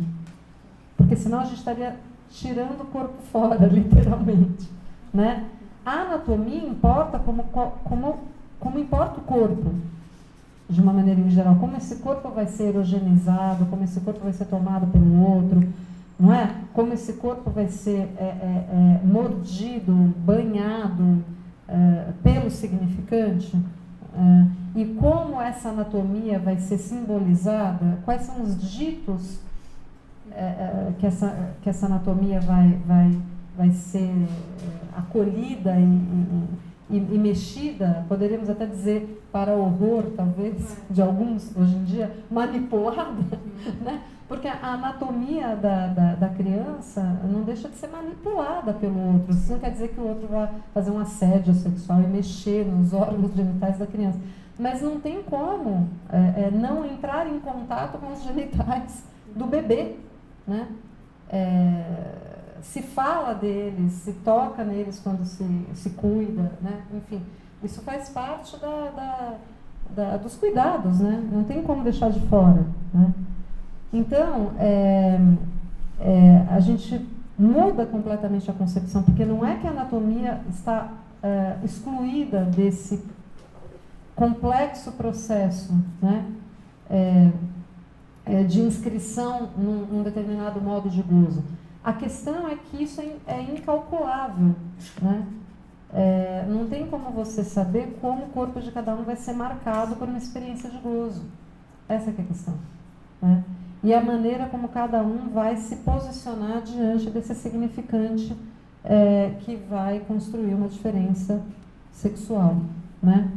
porque senão a gente estaria tirando o corpo fora, literalmente, né? A anatomia importa como importa o corpo, de uma maneira em geral, como esse corpo vai ser erogenizado, como esse corpo vai ser tomado pelo outro, não é? Como esse corpo vai ser mordido, banhado pelo significante, e como essa anatomia vai ser simbolizada, quais são os ditos que essa anatomia vai ser acolhida e mexida, poderíamos até dizer, para horror, talvez, de alguns, hoje em dia, manipulada, né? Porque a anatomia da criança não deixa de ser manipulada pelo outro. Isso não quer dizer que o outro vai fazer um assédio sexual e mexer nos órgãos genitais da criança. Mas não tem como não entrar em contato com os genitais do bebê, né? Se fala deles, se toca neles quando se cuida, né? Enfim, isso faz parte dos cuidados, né? Não tem como deixar de fora, né? Então, a gente muda completamente a concepção, porque não é que a anatomia está excluída desse complexo processo, né? De inscrição num determinado modo de gozo. A questão é que isso é incalculável, né? Não tem como você saber como o corpo de cada um vai ser marcado por uma experiência de gozo. Essa que é a questão, né? E a maneira como cada um vai se posicionar diante desse significante que vai construir uma diferença sexual, né?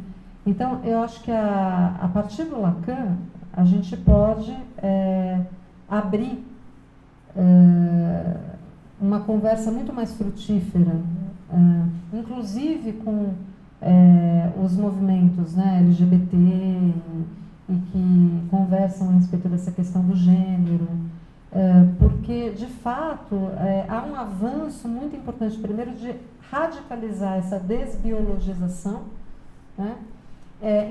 Então, eu acho que a partir do Lacan, a gente pode abrir uma conversa muito mais frutífera, inclusive com os movimentos, né, LGBT e que conversam a respeito dessa questão do gênero, porque, de fato, há um avanço muito importante, primeiro, de radicalizar essa desbiologização, né,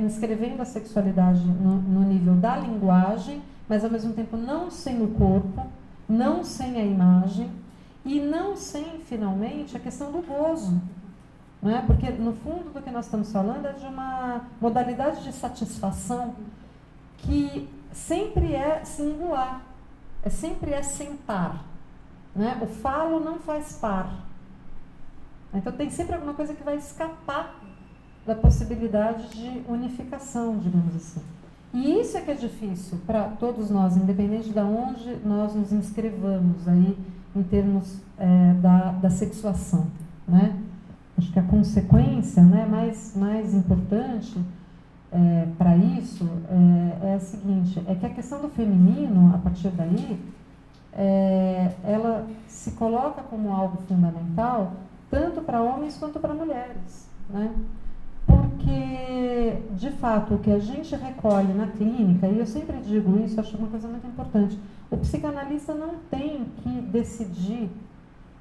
inscrevendo a sexualidade no nível da linguagem, mas, ao mesmo tempo, não sem o corpo, não sem a imagem e não sem, finalmente, a questão do gozo. Né? Porque, no fundo, do que nós estamos falando é de uma modalidade de satisfação que sempre é singular, sempre é sem par. Né? O falo não faz par. Então, tem sempre alguma coisa que vai escapar da possibilidade de unificação, digamos assim. E isso é que é difícil para todos nós, independente de onde nós nos inscrevamos aí, em termos da sexuação, né? Acho que a consequência, né, mais importante para isso é a seguinte, é que a questão do feminino, a partir daí, ela se coloca como algo fundamental, tanto para homens quanto para mulheres, né? Porque, de fato, o que a gente recolhe na clínica, e eu sempre digo isso, acho uma coisa muito importante, o psicanalista não tem que decidir,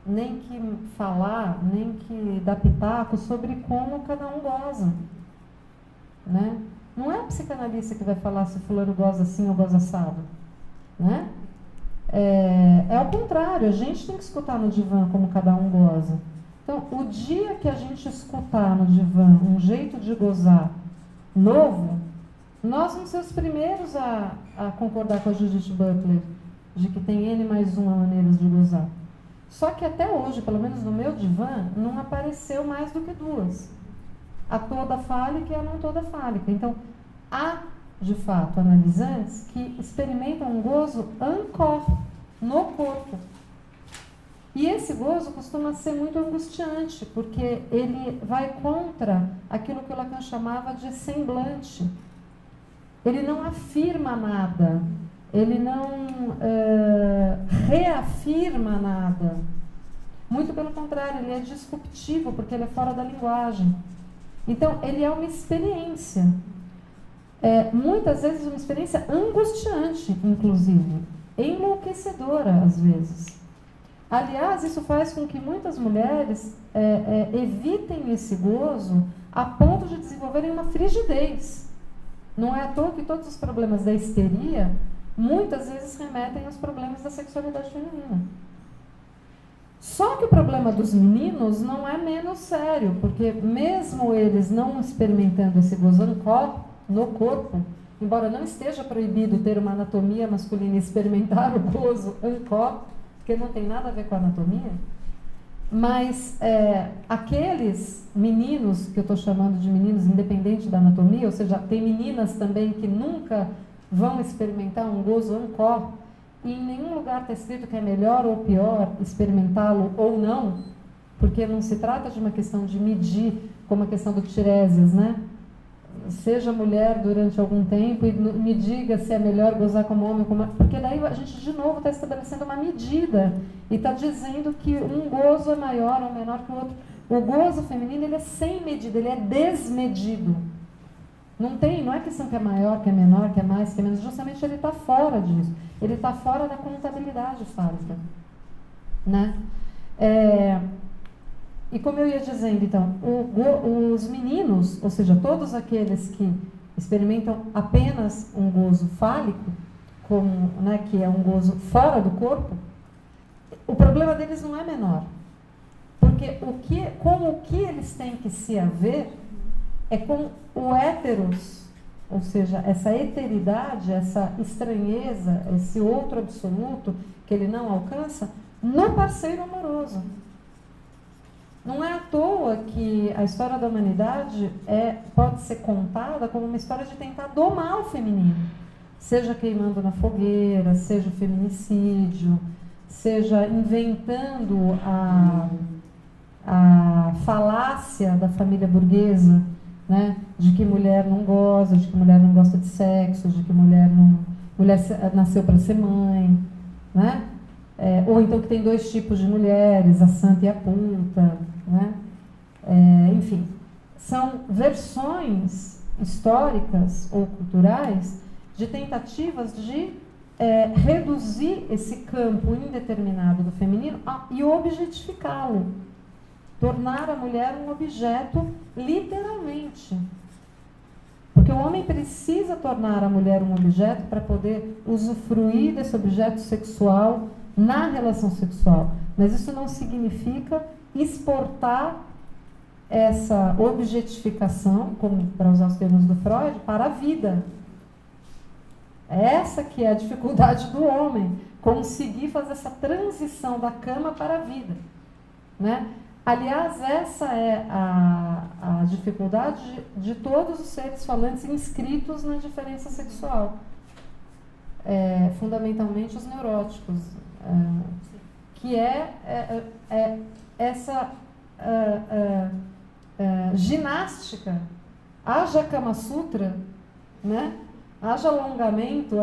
nem que falar, nem que dar pitaco sobre como cada um goza. Né? Não é o psicanalista que vai falar se fulano goza assim ou goza assado. Né? É ao contrário, a gente tem que escutar no divã como cada um goza. Então, o dia que a gente escutar no divã um jeito de gozar novo, nós vamos ser os primeiros a concordar com a Judith Butler de que tem N mais uma maneiras de gozar. Só que até hoje, pelo menos no meu divã, não apareceu mais do que duas. A toda fálica e a não toda fálica. Então, há, de fato, analisantes que experimentam um gozo ancor no corpo. E esse gozo costuma ser muito angustiante, porque ele vai contra aquilo que o Lacan chamava de semblante. Ele não afirma nada, ele não reafirma nada. Muito pelo contrário, ele é disruptivo, porque ele é fora da linguagem. Então, ele é uma experiência. Muitas vezes uma experiência angustiante, inclusive. Enlouquecedora, às vezes. Aliás, isso faz com que muitas mulheres evitem esse gozo a ponto de desenvolverem uma frigidez. Não é à toa que todos os problemas da histeria muitas vezes remetem aos problemas da sexualidade feminina. Só que o problema dos meninos não é menos sério, porque mesmo eles não experimentando esse gozo no corpo, embora não esteja proibido ter uma anatomia masculina e experimentar o gozo porque não tem nada a ver com a anatomia, mas aqueles meninos, que eu estou chamando de meninos independente da anatomia, ou seja, tem meninas também que nunca vão experimentar um gozo e em nenhum lugar está escrito que é melhor ou pior experimentá-lo ou não, porque não se trata de uma questão de medir, como a questão do Tiresias, né? Seja mulher durante algum tempo e me diga se é melhor gozar como homem, porque daí a gente de novo está estabelecendo uma medida e está dizendo que um gozo é maior ou menor que o outro. O gozo feminino, ele é sem medida, ele é desmedido. Não é questão que é maior, que é menor, que é mais, que é menos, justamente ele está fora disso. Ele está fora da contabilidade fálica, né? E como eu ia dizendo, então, os meninos, ou seja, todos aqueles que experimentam apenas um gozo fálico, que é um gozo fora do corpo, o problema deles não é menor. Porque com o que eles têm que se haver é com o héteros, ou seja, essa heteridade, essa estranheza, esse outro absoluto que ele não alcança, no parceiro amoroso. Não é à toa que a história da humanidade pode ser contada como uma história de tentar domar o feminino. Seja queimando na fogueira, seja o feminicídio, seja inventando a falácia da família burguesa, né, de que mulher não goza, de que mulher não gosta de sexo, de que mulher nasceu para ser mãe, né? Ou então que tem dois tipos de mulheres, a santa e a puta, né? Enfim, são versões históricas ou culturais de tentativas de reduzir esse campo indeterminado do feminino e objetificá-lo, tornar a mulher um objeto literalmente. Porque o homem precisa tornar a mulher um objeto para poder usufruir desse objeto sexual na relação sexual. Mas isso não significa exportar essa objetificação, como para usar os termos do Freud, para a vida. Essa que é a dificuldade do homem, conseguir fazer essa transição da cama para a vida, né? Aliás, essa é a dificuldade de todos os seres falantes inscritos na diferença sexual. Fundamentalmente os neuróticos, que essa ginástica, haja Kama Sutra, né? Haja alongamento,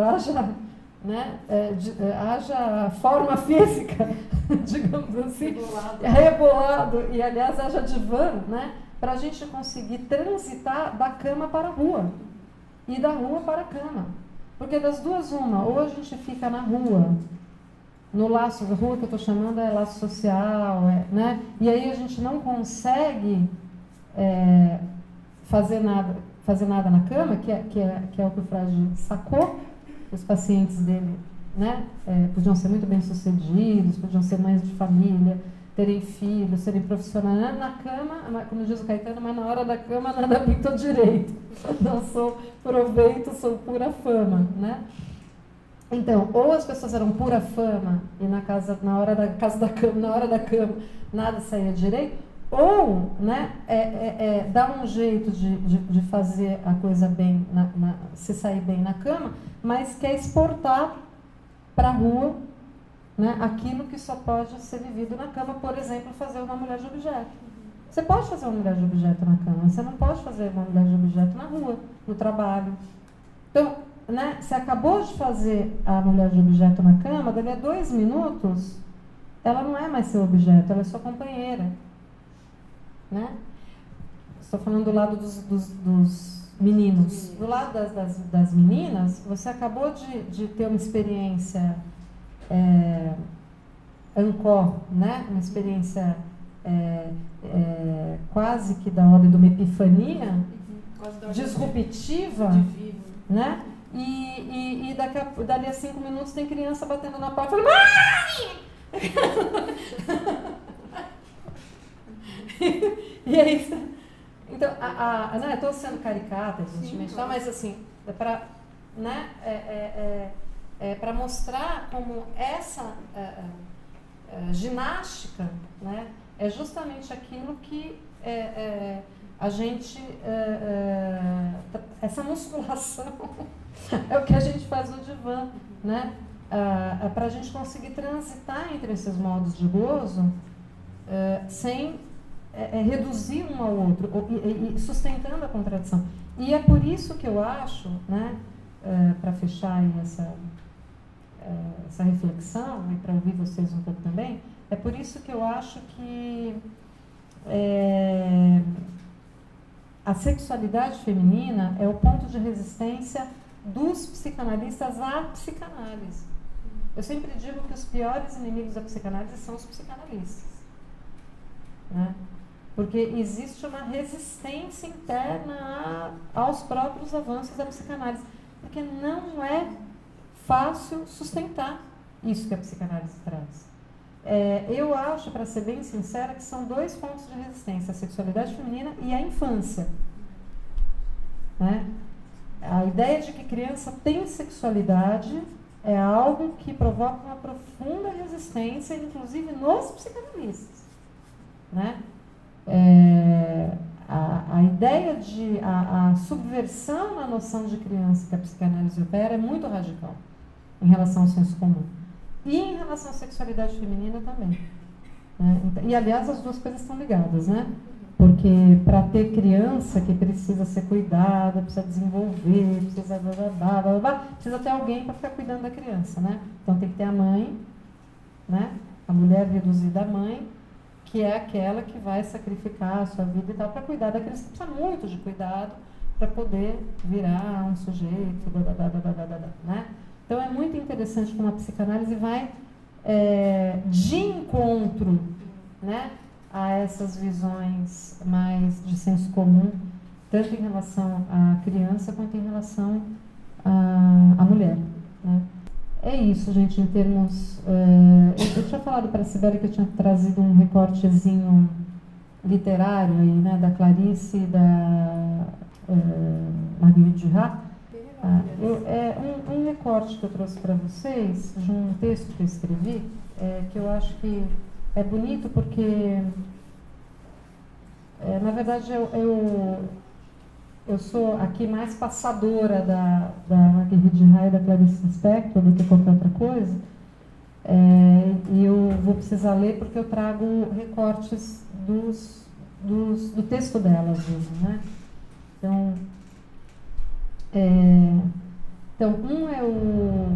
haja forma física, digamos assim, rebolado, e aliás haja divã, né, para a gente conseguir transitar da cama para a rua e da rua para a cama, porque das duas ou a gente fica na rua, no laço da rua que eu estou chamando é laço social, né, e aí a gente não consegue fazer nada na cama, que é o que o Freud sacou. Os pacientes dele, né, podiam ser muito bem-sucedidos, podiam ser mães de família, terem filhos, serem profissionais na cama, como diz o Caetano, mas na hora da cama nada pintou direito. Não sou proveito, sou pura fama, né? Então, ou as pessoas eram pura fama e na hora da cama nada saía direito, ou, né, dar um jeito de fazer a coisa bem, se sair bem na cama, mas quer exportar para a rua, né, aquilo que só pode ser vivido na cama, por exemplo, fazer uma mulher de objeto. Você pode fazer uma mulher de objeto na cama, mas você não pode fazer uma mulher de objeto na rua, no trabalho. Então, né, você acabou de fazer a mulher de objeto na cama, dali a 2 minutos, ela não é mais seu objeto, ela é sua companheira, né? Estou falando do lado dos meninos. Do lado das meninas, você acabou de ter uma experiência ancor, né? Uma experiência quase que da ordem de uma epifania, disruptiva, né? E dali a 5 minutos tem criança batendo na porta falando: mãe! E é isso. Então, não, eu estou sendo caricata, evidentemente, mas assim, para, né, para mostrar como essa ginástica, né, é justamente aquilo que a gente, essa musculação é o que a gente faz no divã, né, para a gente conseguir transitar entre esses modos de gozo sem reduzir um ao outro e sustentando a contradição. E é por isso que eu acho, né, para fechar aí essa reflexão e para ouvir vocês um pouco também, é por isso que eu acho que a sexualidade feminina é o ponto de resistência dos psicanalistas à psicanálise. Eu sempre digo que os piores inimigos da psicanálise são os psicanalistas, né? Porque existe uma resistência interna aos próprios avanços da psicanálise, porque não é fácil sustentar isso que a psicanálise traz. Eu acho, para ser bem sincera, que são 2 pontos de resistência: a sexualidade feminina e a infância, né? A ideia de que criança tem sexualidade é algo que provoca uma profunda resistência, inclusive nos psicanalistas, né? A ideia de a subversão na noção de criança que a psicanálise opera é muito radical em relação ao senso comum e em relação à sexualidade feminina também, né? E aliás as 2 coisas estão ligadas, né? Porque para ter criança que precisa ser cuidada, precisa desenvolver, precisa precisa ter alguém para ficar cuidando da criança, né? Então tem que ter a mãe, né? A mulher reduzida à mãe, que é aquela que vai sacrificar a sua vida e tal para cuidar da criança, que precisa muito de cuidado para poder virar um sujeito, né? Então é muito interessante como a psicanálise vai de encontro, né, a essas visões mais de senso comum, tanto em relação à criança quanto em relação à mulher, né? É isso, gente, em termos... eu tinha falado para a Sibeli que eu tinha trazido um recortezinho literário aí, né, da Clarice e da Marguerite Duras. Um recorte que eu trouxe para vocês, de um texto que eu escrevi, que eu acho que é bonito porque, na verdade, eu sou aqui mais passadora da Marguerite Duras e da Clarice Lispector do que qualquer outra coisa, e eu vou precisar ler porque eu trago recortes do texto delas mesmo, né? Então, um é o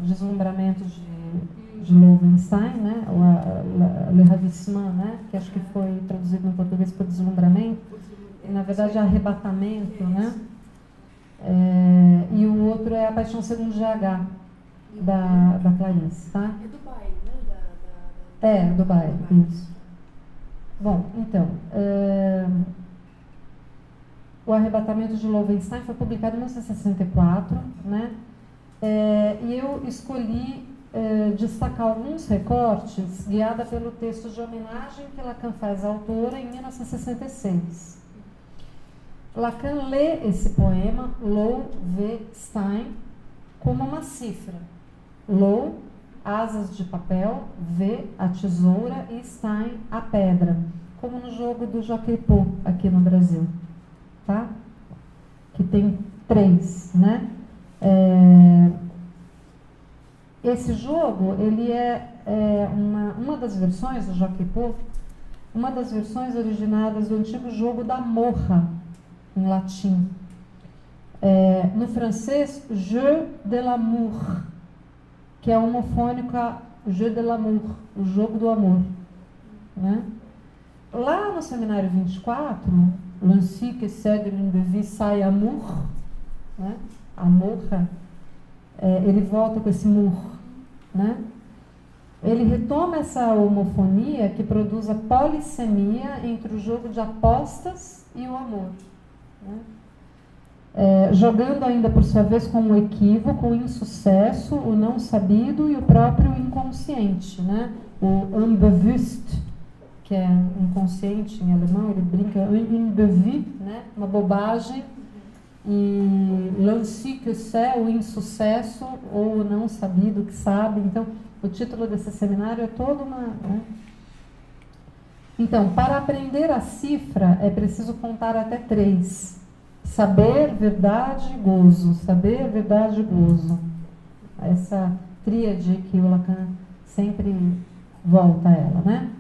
Deslumbramento de Loewenstein, né? O Le Ravissement, né? Que acho que foi traduzido em português por Deslumbramento, e na verdade é Arrebatamento, né? E o outro é A Paixão Segundo GH, da Clarice, tá? É do baile, né? Do baile, isso. Bom, então, O Arrebatamento de Loewenstein foi publicado em 1964, né? E eu escolhi destacar alguns recortes guiada pelo texto de homenagem que Lacan faz à autora em 1966. Lacan lê esse poema, Loewenstein, como uma cifra. Lo, asas de papel, V, a tesoura, e Stein, a pedra, como no jogo do Jockey Pô aqui no Brasil, tá? Que tem 3, né? Esse jogo, ele é uma das versões do Jockey Pô, uma das versões originadas do antigo jogo da morra, em latim. No francês, jeu de l'amour, que é homofônico a jeu de l'amour, o jogo do amor, né? Lá no seminário 24, l'ainsi que cède l'une de vie sai amour, né? Amor, ele volta com esse mur, né? Ele retoma essa homofonia que produz a polissemia entre o jogo de apostas e o amor, né? Jogando ainda por sua vez com o equívoco, o insucesso, o não sabido e o próprio inconsciente, né? O unbewusst, que é inconsciente em alemão, ele brinca unbewusst, né? Uma bobagem, e l'ainsi que c'est, o insucesso ou o não sabido que sabe. Então, o título desse seminário é todo uma... Né? Então, para aprender a cifra é preciso contar até 3. Saber, verdade e gozo. Saber, verdade e gozo. Essa tríade que o Lacan sempre volta a ela, né?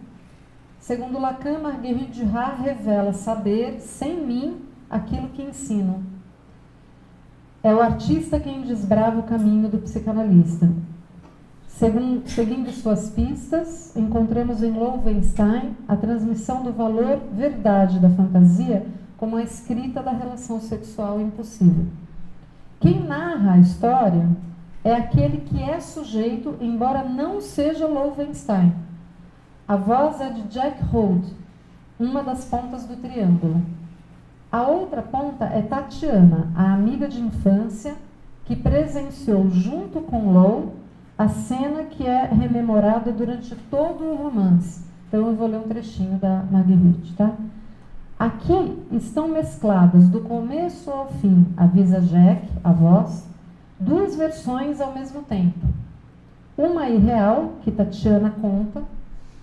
Segundo Lacan, Marguerite Duras revela saber, sem mim, aquilo que ensino. É o artista quem desbrava o caminho do psicanalista. Seguindo suas pistas, encontramos em Loewenstein a transmissão do valor verdade da fantasia como a escrita da relação sexual impossível. Quem narra a história é aquele que é sujeito, embora não seja Loewenstein. A voz é de Jack Holt, uma das pontas do triângulo. A outra ponta é Tatiana, a amiga de infância, que presenciou junto com Lowe a cena que é rememorada durante todo o romance. Então eu vou ler um trechinho da Marguerite, tá? Aqui estão mescladas do começo ao fim, avisa Jack, a voz, 2 versões ao mesmo tempo. Uma irreal, que Tatiana conta,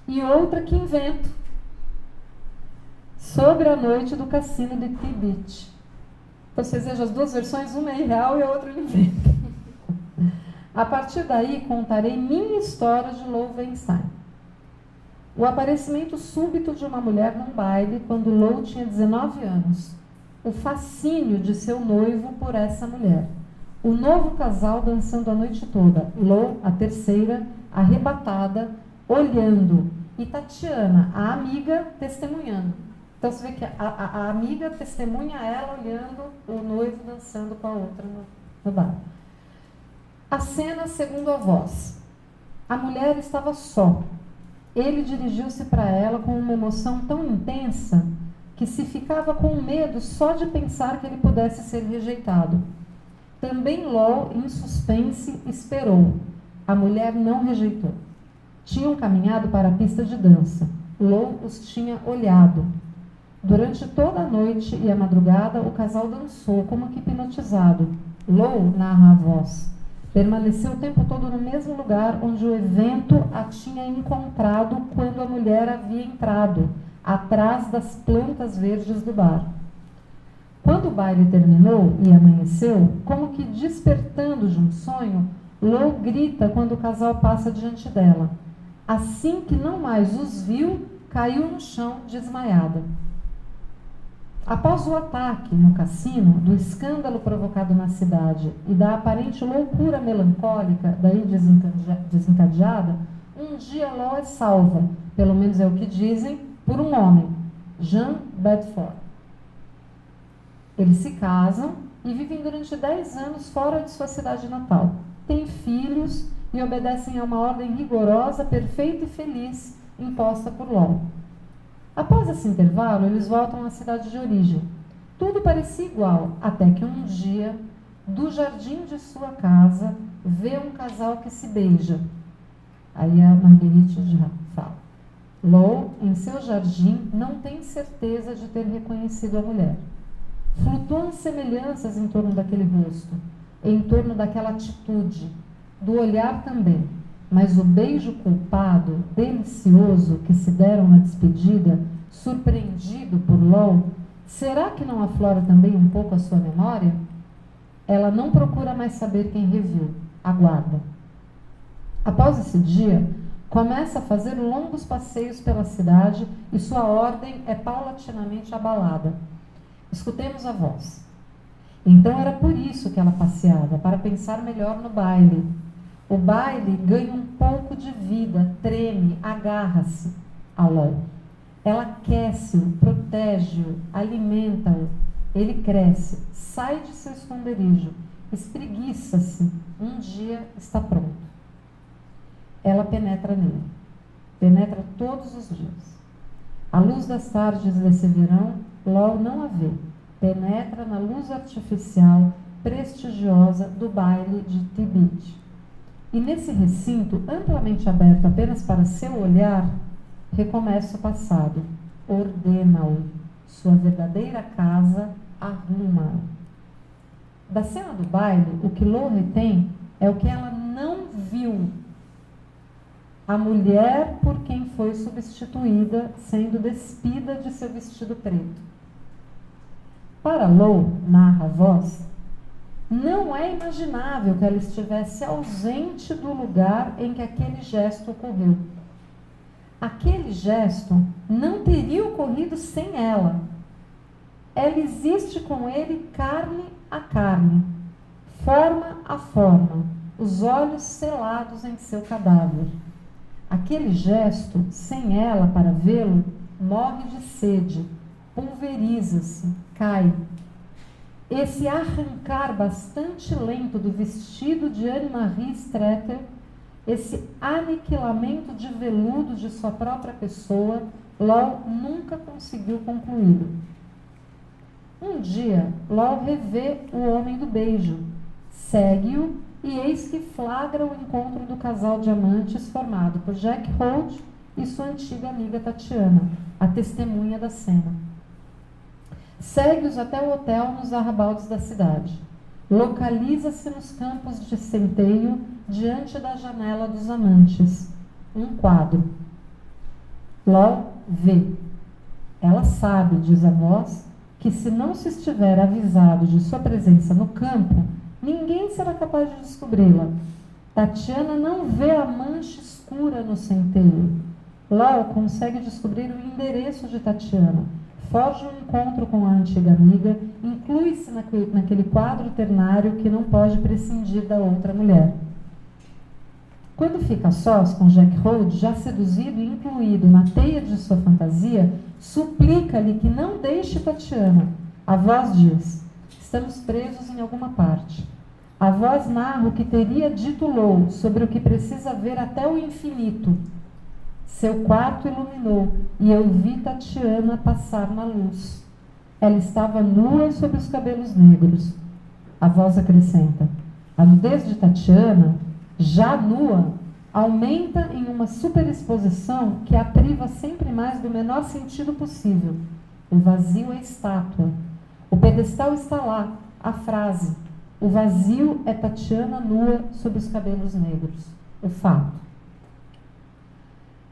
e outra que invento, sobre a noite do cassino de Tibit. Então, vocês vejam as 2 versões, uma é irreal e a outra eu invento. A partir daí, contarei minha história de Loewenstein. O aparecimento súbito de uma mulher num baile quando Lowe tinha 19 anos. O fascínio de seu noivo por essa mulher. O novo casal dançando a noite toda. Lowe, a terceira, arrebatada, olhando. E Tatiana, a amiga, testemunhando. Então você vê que a amiga testemunha ela olhando o noivo dançando com a outra no bar. A cena segundo a voz. A mulher estava só. Ele dirigiu-se para ela com uma emoção tão intensa que se ficava com medo só de pensar que ele pudesse ser rejeitado. Também Ló, em suspense, esperou. A mulher não rejeitou. Tinham caminhado para a pista de dança. Ló os tinha olhado. Durante toda a noite e a madrugada, o casal dançou como que hipnotizado. Ló, narra a voz, permaneceu o tempo todo no mesmo lugar onde o evento a tinha encontrado quando a mulher havia entrado, atrás das plantas verdes do bar. Quando o baile terminou e amanheceu, como que despertando de um sonho, Ló grita quando o casal passa diante dela. Assim que não mais os viu, caiu no chão desmaiada. Após o ataque no cassino, do escândalo provocado na cidade e da aparente loucura melancólica daí desencadeada, um dia Ló é salva, pelo menos é o que dizem, por um homem, Jean Bedford. Eles se casam e vivem durante 10 anos fora de sua cidade natal. Têm filhos e obedecem a uma ordem rigorosa, perfeita e feliz imposta por Ló. Após esse intervalo, eles voltam à cidade de origem. Tudo parecia igual, até que um dia, do jardim de sua casa, vê um casal que se beija. Aí a Marguerite já fala. Ló, em seu jardim, não tem certeza de ter reconhecido a mulher. Flutuam semelhanças em torno daquele rosto, em torno daquela atitude, do olhar também. Mas o beijo culpado, delicioso, que se deram na despedida, surpreendido por Ló, será que não aflora também um pouco a sua memória? Ela não procura mais saber quem reviu, aguarda. Após esse dia, começa a fazer longos passeios pela cidade e sua ordem é paulatinamente abalada. Escutemos a voz. Então era por isso que ela passeava, para pensar melhor no baile. O baile ganha um pouco de vida, treme, agarra-se ao LOL. Ela aquece-o, protege-o, alimenta-o. Ele cresce, sai de seu esconderijo, espreguiça-se. Um dia está pronto. Ela penetra nele. Penetra todos os dias. À luz das tardes desse verão, LOL não a vê. Penetra na luz artificial, prestigiosa do baile de Tibit. E nesse recinto, amplamente aberto apenas para seu olhar, recomeça o passado, ordena-o, sua verdadeira casa arruma-o. Da cena do baile, o que Lo retém é o que ela não viu. A mulher por quem foi substituída, sendo despida de seu vestido preto. Para Lo, narra a voz, não é imaginável que ela estivesse ausente do lugar em que aquele gesto ocorreu. Aquele gesto não teria ocorrido sem ela. Ela existe com ele carne a carne, forma a forma, os olhos selados em seu cadáver. Aquele gesto, sem ela para vê-lo, morre de sede, pulveriza-se, cai. Esse arrancar bastante lento do vestido de Anne-Marie Streeter, esse aniquilamento de veludo de sua própria pessoa, Lo nunca conseguiu concluí-lo. Um dia, Lo revê o homem do beijo, segue-o e eis que flagra o encontro do casal de amantes formado por Jack Holt e sua antiga amiga Tatiana, a testemunha da cena. Segue-os até o hotel nos arrabaldes da cidade. Localiza-se nos campos de centeio, diante da janela dos amantes. Um quadro. Lo vê. Ela sabe, diz a voz, que se não se estiver avisado de sua presença no campo, ninguém será capaz de descobri-la. Tatiana não vê a mancha escura no centeio. Lo consegue descobrir o endereço de Tatiana. Forja um encontro com a antiga amiga, inclui-se naquele quadro ternário que não pode prescindir da outra mulher. Quando fica a sós com Jack Holt, já seduzido e incluído na teia de sua fantasia, suplica-lhe que não deixe Tatiana. A voz diz, estamos presos em alguma parte. A voz narra o que teria dito Lo sobre o que precisa ver até o infinito. Seu quarto iluminou e eu vi Tatiana passar na luz. Ela estava nua sob os cabelos negros. A voz acrescenta, a nudez de Tatiana, já nua, aumenta em uma superexposição que a priva sempre mais do menor sentido possível. O vazio é estátua. O pedestal está lá, a frase. O vazio é Tatiana nua sob os cabelos negros. O fato.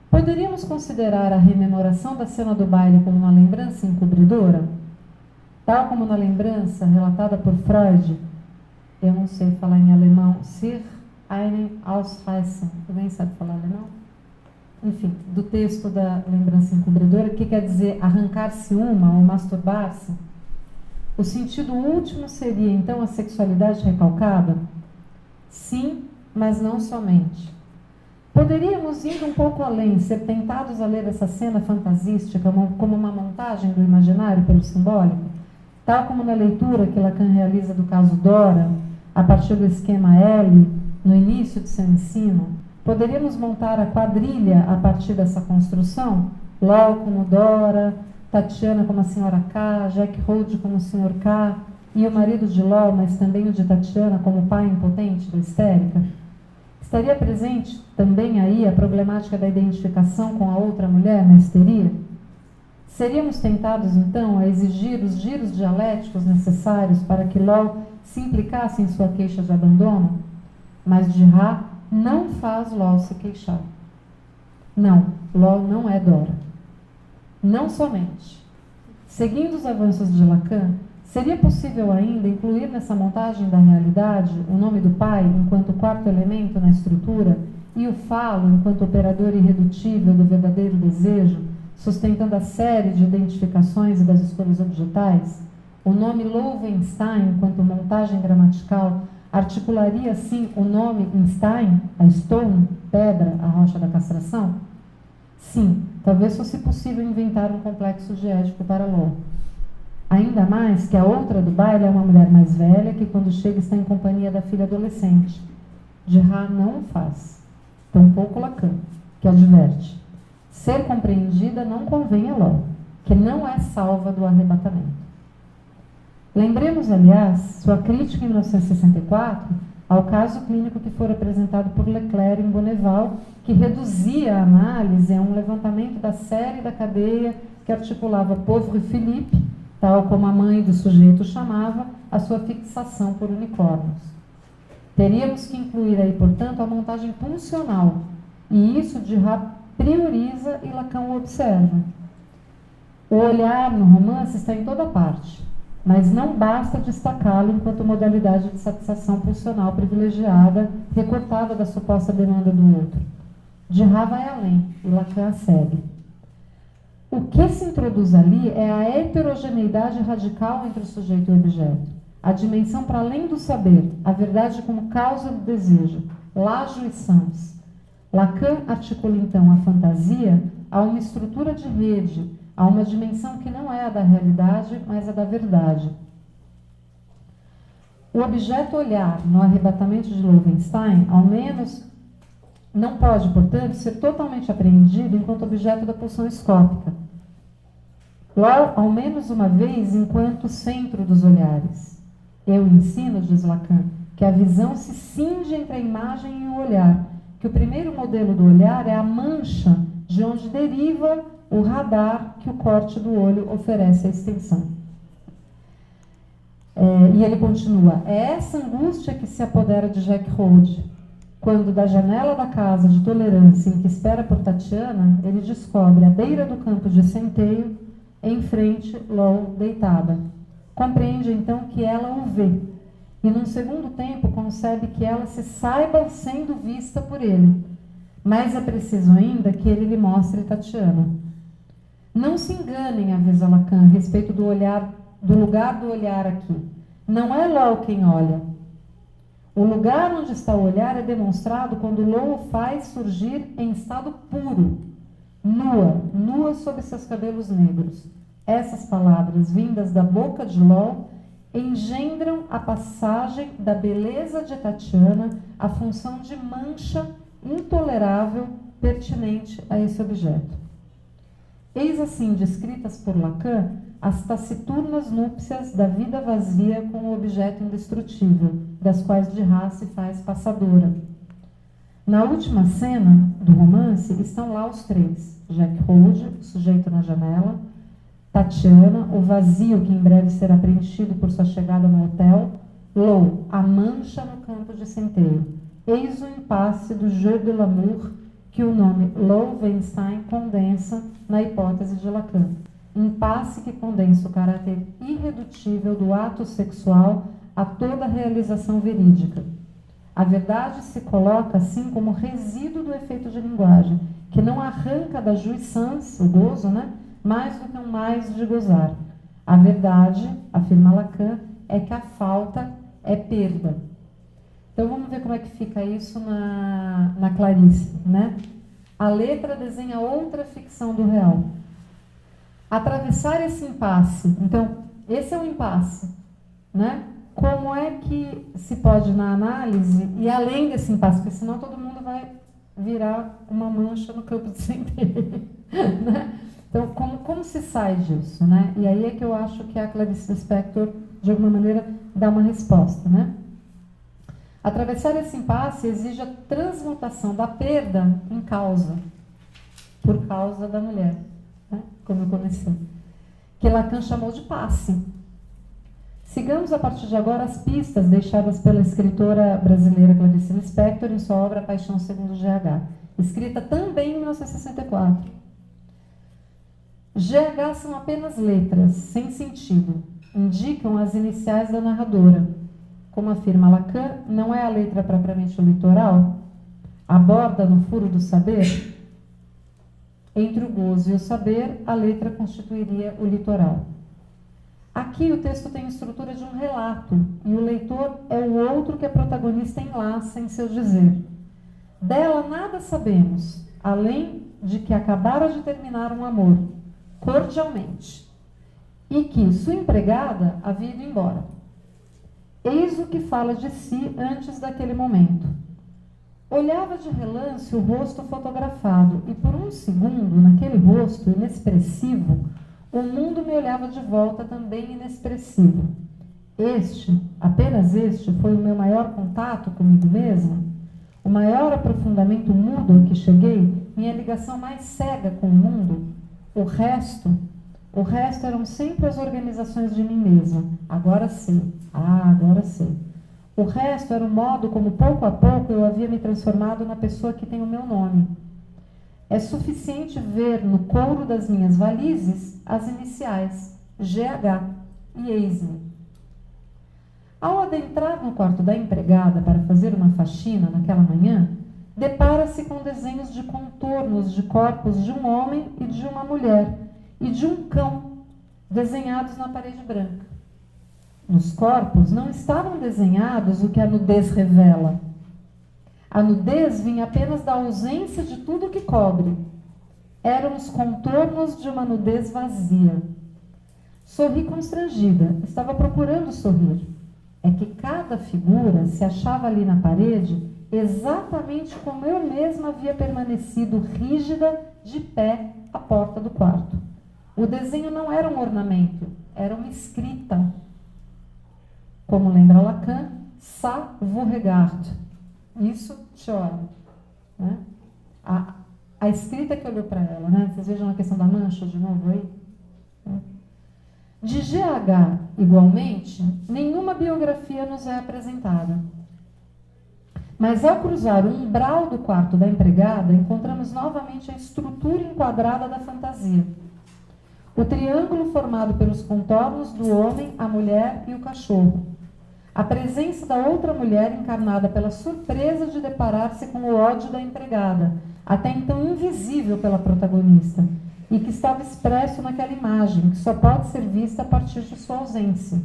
Poderíamos considerar a rememoração da cena do baile como uma lembrança encobridora? Tal como na lembrança relatada por Freud, eu não sei falar em alemão, sich einen ausreißen. Alguém sabe falar alemão? Enfim, do texto da lembrança encobridora, que quer dizer arrancar-se uma ou masturbar-se. O sentido último seria, então, a sexualidade recalcada? Sim, mas não somente. Poderíamos ir um pouco além, ser tentados a ler essa cena fantasística como uma montagem do imaginário pelo simbólico, tal como na leitura que Lacan realiza do caso Dora, a partir do esquema L, no início de seu ensino. Poderíamos montar a quadrilha a partir dessa construção? Lo como Dora, Tatiana como a senhora K, Jack Holt como o senhor K, e o marido de Lo, mas também o de Tatiana como o pai impotente da histérica? Estaria presente também aí a problemática da identificação com a outra mulher na histeria? Seríamos tentados, então, a exigir os giros dialéticos necessários para que Lo se implicasse em sua queixa de abandono? Mas Girard não faz Lo se queixar. Não, Lo não é Dora. Não somente. Seguindo os avanços de Lacan, seria possível ainda incluir nessa montagem da realidade o nome do pai enquanto quarto elemento na estrutura e o falo enquanto operador irredutível do verdadeiro desejo, sustentando a série de identificações e das escolhas objetais? O nome Loewenstein enquanto montagem gramatical articularia assim o nome Einstein, a stone, pedra, a rocha da castração? Sim, talvez fosse possível inventar um complexo diético para Law. Ainda mais que a outra do baile é uma mulher mais velha que quando chega está em companhia da filha adolescente. Gerard não o faz, tampouco Lacan, que adverte: ser compreendida não convém a Law, que não é salva do arrebatamento. Lembremos, aliás, sua crítica em 1964 ao caso clínico que foi apresentado por Leclerc em Bonneval, que reduzia a análise a um levantamento da série da cadeia que articulava Pauvre Philippe, tal como a mãe do sujeito chamava, a sua fixação por unicórnios. Teríamos que incluir aí, portanto, a montagem pulsional, e isso Girard prioriza e Lacan o observa. O olhar no romance está em toda parte, mas não basta destacá-lo enquanto modalidade de satisfação pulsional privilegiada, recortada da suposta demanda do outro. Girard vai além e Lacan a segue. O que se introduz ali é a heterogeneidade radical entre o sujeito e o objeto, a dimensão para além do saber, a verdade como causa do desejo, la jouissance. Lacan articula então a fantasia a uma estrutura de rede, a uma dimensão que não é a da realidade, mas a da verdade. O objeto olhar no arrebatamento de Loewenstein, ao menos, não pode, portanto, ser totalmente apreendido enquanto objeto da pulsão escópica. Logo, ao menos uma vez, enquanto centro dos olhares. Eu ensino, diz Lacan, que a visão se cinge entre a imagem e o olhar, que o primeiro modelo do olhar é a mancha de onde deriva o radar que o corte do olho oferece à extensão. E ele continua: é essa angústia que se apodera de Jack Rode, quando da janela da casa de tolerância em que espera por Tatiana, ele descobre à beira do campo de centeio, em frente, Law deitada. Compreende então que ela o vê, e num segundo tempo concebe que ela se saiba sendo vista por ele. Mas é preciso ainda que ele lhe mostre Tatiana. Não se enganem, avisa Lacan, a respeito do lugar do olhar aqui. Não é Law quem olha. O lugar onde está o olhar é demonstrado quando Law o faz surgir em estado puro, nua sob seus cabelos negros. Essas palavras, vindas da boca de Law, engendram a passagem da beleza de Tatiana à função de mancha intolerável pertinente a esse objeto. Eis assim descritas por Lacan as taciturnas núpcias da vida vazia com o objeto indestrutível, das quais Girard se faz passadora. Na última cena do romance estão lá os três: Jack Rode, o sujeito na janela, Tatiana, o vazio que em breve será preenchido por sua chegada no hotel, Law, a mancha no campo de centeio. Eis o impasse do jeu de l'amour que o nome Loewenstein condensa na hipótese de Lacan. Impasse que condensa o caráter irredutível do ato sexual a toda a realização verídica. A verdade se coloca assim como resíduo do efeito de linguagem, que não arranca da jouissance, o gozo, mais do que um mais de gozar. A verdade, afirma Lacan, é que a falta é perda. Então vamos ver como é que fica isso na Clarice, A letra desenha outra ficção do real. Atravessar esse impasse. Então, esse é um impasse, Como é que se pode, na análise, e além desse impasse, porque senão todo mundo vai virar uma mancha no campo de centeio, Então, como se sai disso, E aí é que eu acho que a Clarice Lispector, de alguma maneira, dá uma resposta, Atravessar esse impasse exige a transmutação da perda em causa, por causa da mulher, como eu comecei, que Lacan chamou de passe. Sigamos a partir de agora as pistas deixadas pela escritora brasileira Clarice Lispector em sua obra Paixão segundo GH, escrita também em 1964. GH são apenas letras, sem sentido, indicam as iniciais da narradora. Como afirma Lacan, não é a letra propriamente o litoral? Aborda no furo do saber? Entre o gozo e o saber, a letra constituiria o litoral. A Aqui o texto tem a estrutura de um relato, e o leitor é o outro que a protagonista enlaça em seu dizer. Dela nada sabemos, além de que acabara de terminar um amor, cordialmente, e que sua empregada havia ido embora. Eis o que fala de si antes daquele momento. Olhava de relance o rosto fotografado, e por um segundo, naquele rosto inexpressivo, o mundo me olhava de volta também inexpressivo. Apenas este, foi o meu maior contato comigo mesma, o maior aprofundamento mudo a que cheguei, minha ligação mais cega com o mundo. O resto eram sempre as organizações de mim mesma. Agora sei. Agora sei. O resto era o modo como, pouco a pouco, eu havia me transformado na pessoa que tem o meu nome. É suficiente ver no couro das minhas valizes as iniciais, GH, e eis-me. Ao adentrar no quarto da empregada para fazer uma faxina naquela manhã, depara-se com desenhos de contornos de corpos de um homem e de uma mulher, e de um cão, desenhados na parede branca. Nos corpos não estavam desenhados o que a nudez revela. A nudez vinha apenas da ausência de tudo que cobre. Eram os contornos de uma nudez vazia. Sorri constrangida, estava procurando sorrir. É que cada figura se achava ali na parede exatamente como eu mesma havia permanecido rígida, de pé, à porta do quarto. O desenho não era um ornamento, era uma escrita. Como lembra Lacan, ça vous regarde. Isso te olha. Né? A escrita que olhou para ela, né? Vocês vejam a questão da mancha de novo aí? De GH, igualmente, nenhuma biografia nos é apresentada. Mas ao cruzar o umbral do quarto da empregada, encontramos novamente a estrutura enquadrada da fantasia. O triângulo formado pelos contornos do homem, a mulher e o cachorro. A presença da outra mulher encarnada pela surpresa de deparar-se com o ódio da empregada, até então invisível pela protagonista, e que estava expresso naquela imagem, que só pode ser vista a partir de sua ausência.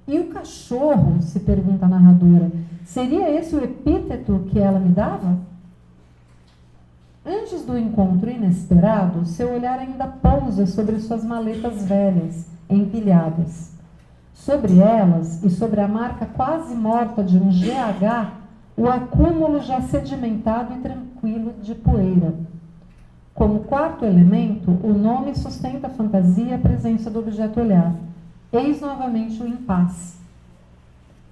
E o cachorro, se pergunta a narradora, seria esse o epíteto que ela me dava? Antes do encontro inesperado, seu olhar ainda pousa sobre suas maletas velhas, empilhadas. Sobre elas, e sobre a marca quase morta de um GH, o acúmulo já sedimentado e tranquilo de poeira. Como quarto elemento, o nome sustenta a fantasia e a presença do objeto olhar. Eis novamente o impasse.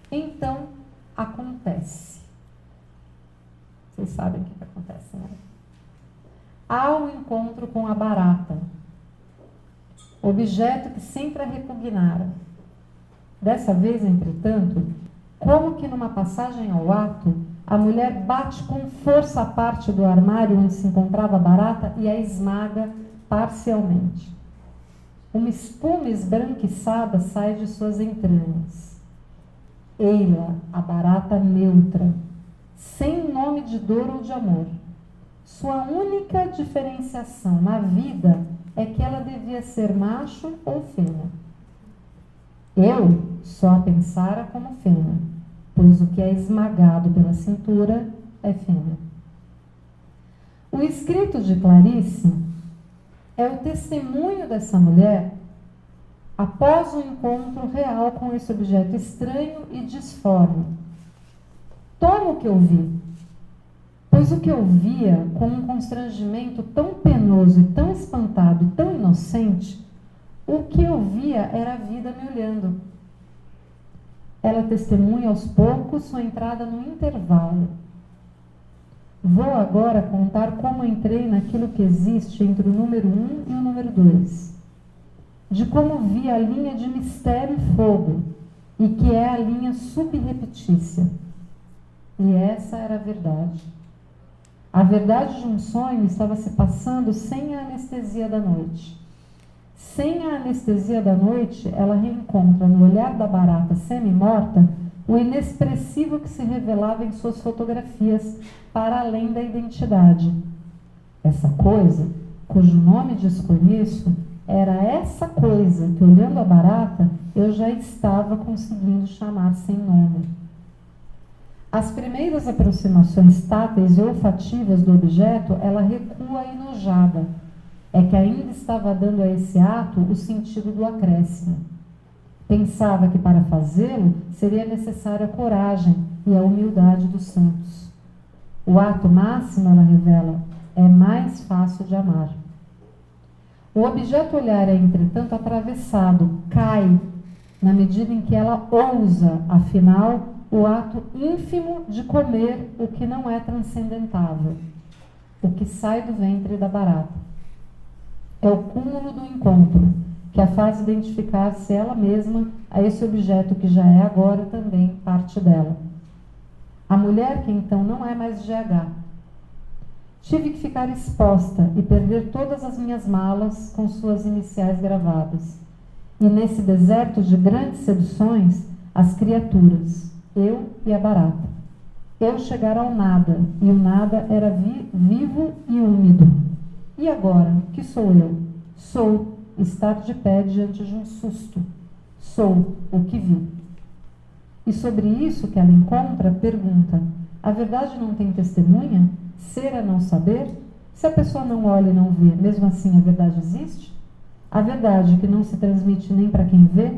Então, acontece. Vocês sabem o que acontece, né? Há um encontro com a barata, objeto que sempre a repugnara. Dessa vez, entretanto, como que numa passagem ao ato, a mulher bate com força a parte do armário onde se encontrava a barata e a esmaga parcialmente. Uma espuma esbranquiçada sai de suas entranhas. Ei-la, a barata neutra, sem nome de dor ou de amor. Sua única diferenciação na vida é que ela devia ser macho ou fêmea. Eu só a pensara como fêmea, pois o que é esmagado pela cintura é fêmea. O escrito de Clarice é o testemunho dessa mulher após o encontro real com esse objeto estranho e disforme. Toma o que eu vi, pois o que eu via com um constrangimento tão penoso e tão espantado e tão inocente, o que eu via era a vida me olhando. Ela testemunha aos poucos sua entrada no intervalo. Vou agora contar como entrei naquilo que existe entre o número 1 e o número 2. De como vi a linha de mistério e fogo, e que é a linha subreptícia. E essa era a verdade. A verdade de um sonho estava se passando sem a anestesia da noite. Sem a anestesia da noite, ela reencontra no olhar da barata semi-morta o inexpressivo que se revelava em suas fotografias para além da identidade. Essa coisa, cujo nome desconheço, era essa coisa que, olhando a barata, eu já estava conseguindo chamar sem nome. As primeiras aproximações táteis e olfativas do objeto, ela recua enojada. É que ainda estava dando a esse ato o sentido do acréscimo. Pensava que para fazê-lo seria necessária a coragem e a humildade dos santos. O ato máximo, ela revela, é mais fácil de amar. O objeto olhar é, entretanto, atravessado, cai, na medida em que ela ousa, afinal, o ato ínfimo de comer o que não é transcendentável, o que sai do ventre da barata. É o cúmulo do encontro, que a faz identificar-se ela mesma a esse objeto que já é agora também parte dela. A mulher que então não é mais GH. Tive que ficar exposta e perder todas as minhas malas com suas iniciais gravadas. E nesse deserto de grandes seduções, as criaturas, eu e a barata. Eu chegar ao nada, e o nada era vivo e úmido. E agora, que sou eu? Sou estar de pé diante de um susto. Sou o que vi. E sobre isso que ela encontra, pergunta: a verdade não tem testemunha? Ser é não saber? Se a pessoa não olha e não vê, mesmo assim a verdade existe? A verdade que não se transmite nem para quem vê?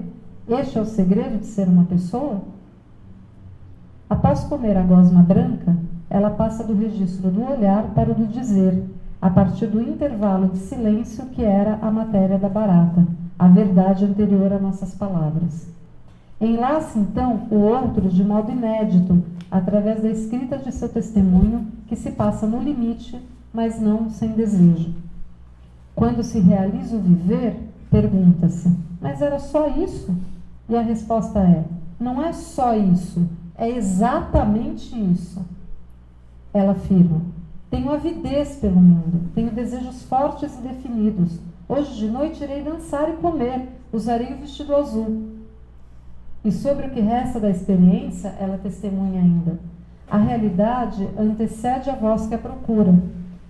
Este é o segredo de ser uma pessoa? Após comer a gosma branca, ela passa do registro do olhar para o do dizer, a partir do intervalo de silêncio que era a matéria da barata, a verdade anterior a nossas palavras. Enlaça, então, o outro de modo inédito, através da escrita de seu testemunho, que se passa no limite, mas não sem desejo. Quando se realiza o viver, pergunta-se: mas era só isso? E a resposta é: não é só isso, é exatamente isso. Ela afirma: tenho avidez pelo mundo, tenho desejos fortes e definidos. Hoje de noite irei dançar e comer, usarei o vestido azul. E sobre o que resta da experiência, ela testemunha ainda: a realidade antecede a voz que a procura,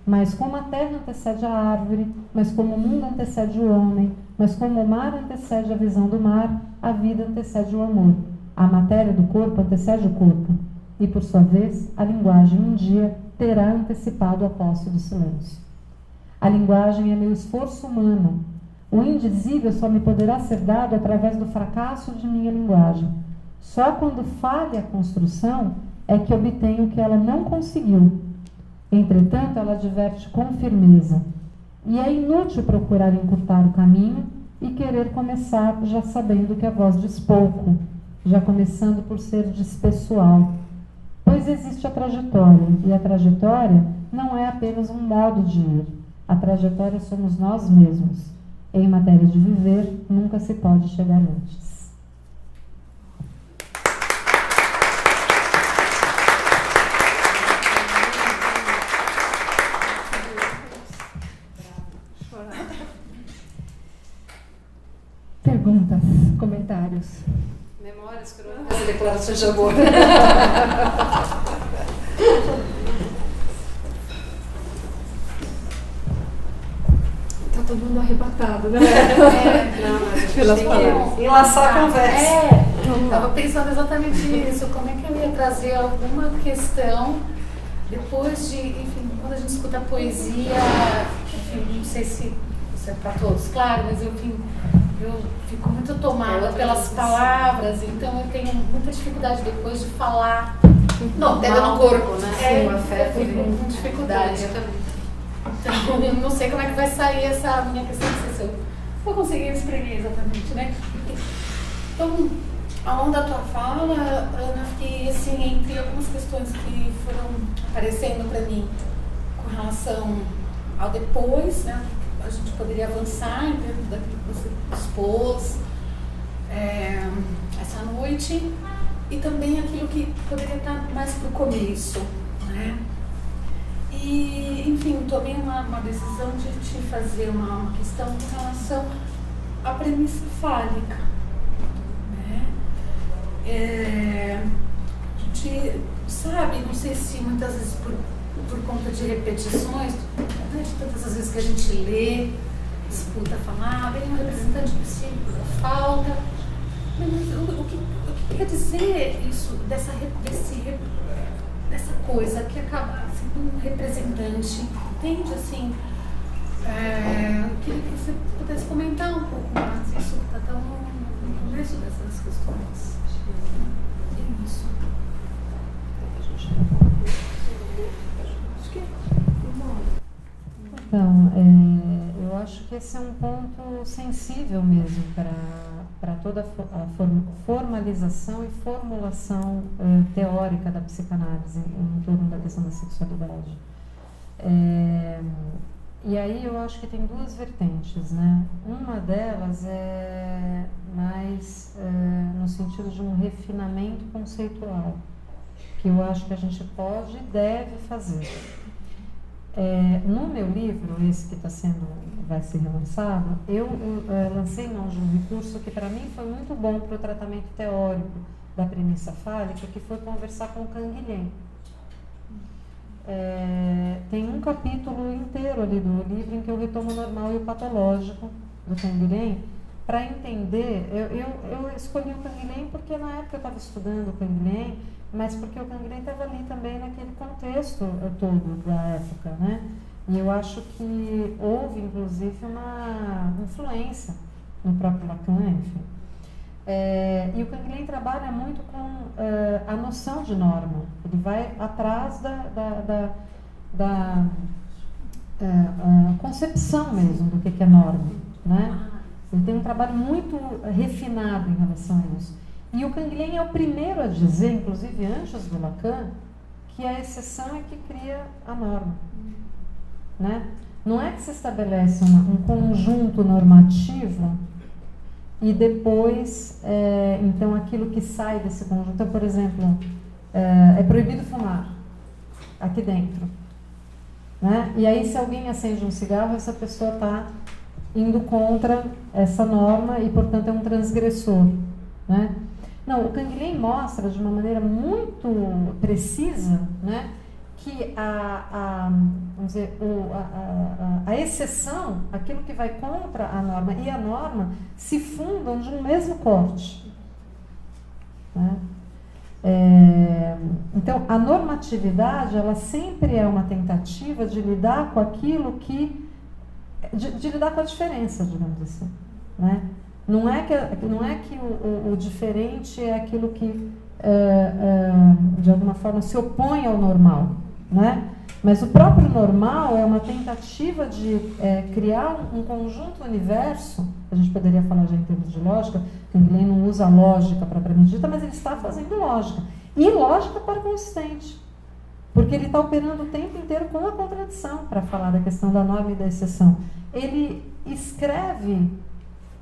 mas como a terra antecede a árvore, mas como o mundo antecede o homem, mas como o mar antecede a visão do mar, a vida antecede o amor. A matéria do corpo antecede o corpo, e por sua vez, a linguagem um dia terá antecipado a posse do silêncio. A linguagem é meu esforço humano. O indizível só me poderá ser dado através do fracasso de minha linguagem. Só quando falha a construção é que obtenho o que ela não conseguiu. Entretanto, ela adverte com firmeza: e é inútil procurar encurtar o caminho e querer começar já sabendo que a voz diz pouco, já começando por ser despessoal. Pois existe a trajetória, e a trajetória não é apenas um modo de ir. A trajetória somos nós mesmos. Em matéria de viver, nunca se pode chegar antes. Perguntas, comentários. Memórias, crônicas e declarações de amor. Tá todo mundo arrebatado, né? Não, mas Pelas tem palavras. que enlaçar a conversa. Estava pensando exatamente isso, como é que eu ia trazer alguma questão depois de, enfim, quando a gente escuta poesia, enfim, não sei se isso é para todos, claro, mas enfim, eu fico muito tomada pelas palavras, então eu tenho muita dificuldade depois de falar. Não, pega no corpo, né? É, Sim, o afeto. eu fico com dificuldade. Eu também. Então, eu não sei como é que vai sair essa minha questão, não sei se eu vou conseguir exprimir exatamente, né? Então, ao longo da tua fala, Ana, fiquei assim, entre algumas questões que foram aparecendo para mim com relação ao depois, né? A gente poderia avançar em termos daquilo que você expôs essa noite, e também aquilo que poderia estar mais para o começo, né? E, enfim, tomei uma decisão de te fazer uma questão com relação à premissa fálica, né? A gente sabe, não sei se muitas vezes por conta de repetições, né, de tantas as vezes que a gente lê, disputa falar, vem um representante do círculo, falta. Mas o que quer dizer isso, dessa coisa que acaba sendo um representante? Entende? Assim, eu queria que você pudesse comentar um pouco mais isso que está tão no começo dessas questões. É isso. Então, eu acho que esse é um ponto sensível mesmo para toda a formalização e formulação teórica da psicanálise em torno da questão da sexualidade. E aí eu acho que tem duas vertentes, né? Uma delas é mais no sentido de um refinamento conceitual, que eu acho que a gente pode e deve fazer. No meu livro, esse que vai ser relançado, eu lancei mão de um recurso que para mim foi muito bom para o tratamento teórico da premissa fálica, que foi conversar com o Canguilhem. Tem um capítulo inteiro ali do livro em que eu retomo o normal e o patológico do Canguilhem para entender. Eu escolhi o Canguilhem porque na época eu estava estudando o Canguilhem, mas porque o Canguilhem estava ali também naquele contexto todo da época, né? E eu acho que houve, inclusive, uma influência no próprio Lacan, enfim. E o Canguilhem trabalha muito com a noção de norma. Ele vai atrás da concepção mesmo do que é norma, né? Ele tem um trabalho muito refinado em relação a isso. E o Canguilhem é o primeiro a dizer, inclusive antes do Lacan, que a exceção é que cria a norma. Né? Não é que se estabelece um conjunto normativo e depois, então, aquilo que sai desse conjunto. Então, por exemplo, é proibido fumar aqui dentro. Né? E aí, se alguém acende um cigarro, essa pessoa está indo contra essa norma e, portanto, é um transgressor. Né? Não, o Canguilhem mostra de uma maneira muito precisa, né, que vamos dizer, a exceção, aquilo que vai contra a norma e a norma, se fundam de um mesmo corte. Né? Então, a normatividade, ela sempre é uma tentativa de lidar com aquilo que... de lidar com a diferença, digamos assim. Né? Não é que o diferente é aquilo que, de alguma forma, se opõe ao normal, né? Mas o próprio normal é uma tentativa de criar um conjunto universo, a gente poderia falar já em termos de lógica, que Canguilhem não usa lógica propriamente dita, mas ele está fazendo lógica. E lógica para consistente, porque ele está operando o tempo inteiro com a contradição para falar da questão da norma e da exceção. Ele escreve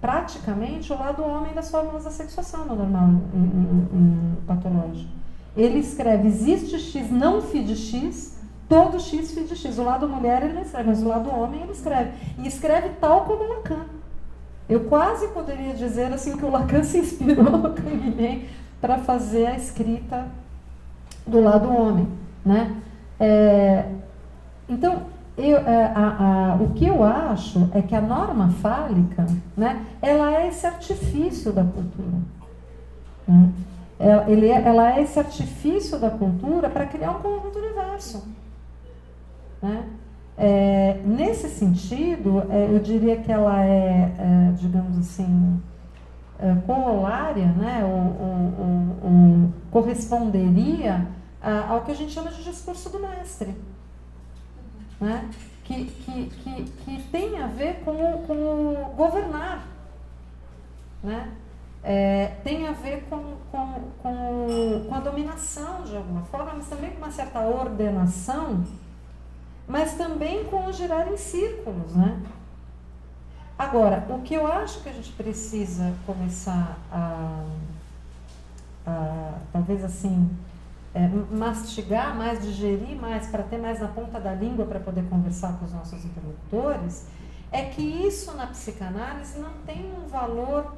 praticamente o lado homem das fórmulas da sexuação no normal e patológico. Ele escreve, existe X, não φ de X, todo X, φ de X. O lado mulher ele não escreve, mas o lado homem ele escreve. E escreve tal como Lacan. Eu quase poderia dizer assim que o Lacan se inspirou no Canguilhem para fazer a escrita do lado homem. Né? Então, o que eu acho é que a norma fálica, né, ela é esse artifício da cultura. Né? Ela é esse artifício da cultura para criar um conjunto universo. Né? Nesse sentido, eu diria que ela digamos assim, corolária, né, ou corresponderia ao que a gente chama de discurso do mestre. Né? Que tem a ver com o governar. Né? Tem a ver com a dominação, de alguma forma, mas também com uma certa ordenação, mas também com o girar em círculos. Né? Agora, o que eu acho que a gente precisa começar talvez assim, mastigar mais, digerir mais, para ter mais na ponta da língua para poder conversar com os nossos interlocutores, é que isso na psicanálise não tem um valor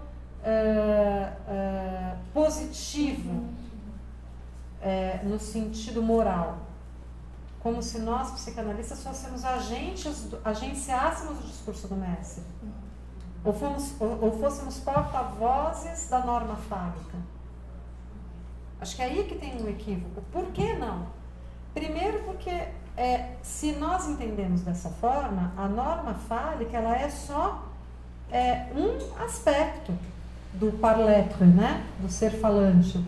positivo no sentido moral, como se nós, psicanalistas, fôssemos agenciássemos o discurso do mestre. Ou fôssemos porta-vozes da norma fálica. Acho que é aí que tem um equívoco. Por que não? Primeiro porque, se nós entendemos dessa forma, a norma fálica ela é só um aspecto do parletre, né? Do ser falante,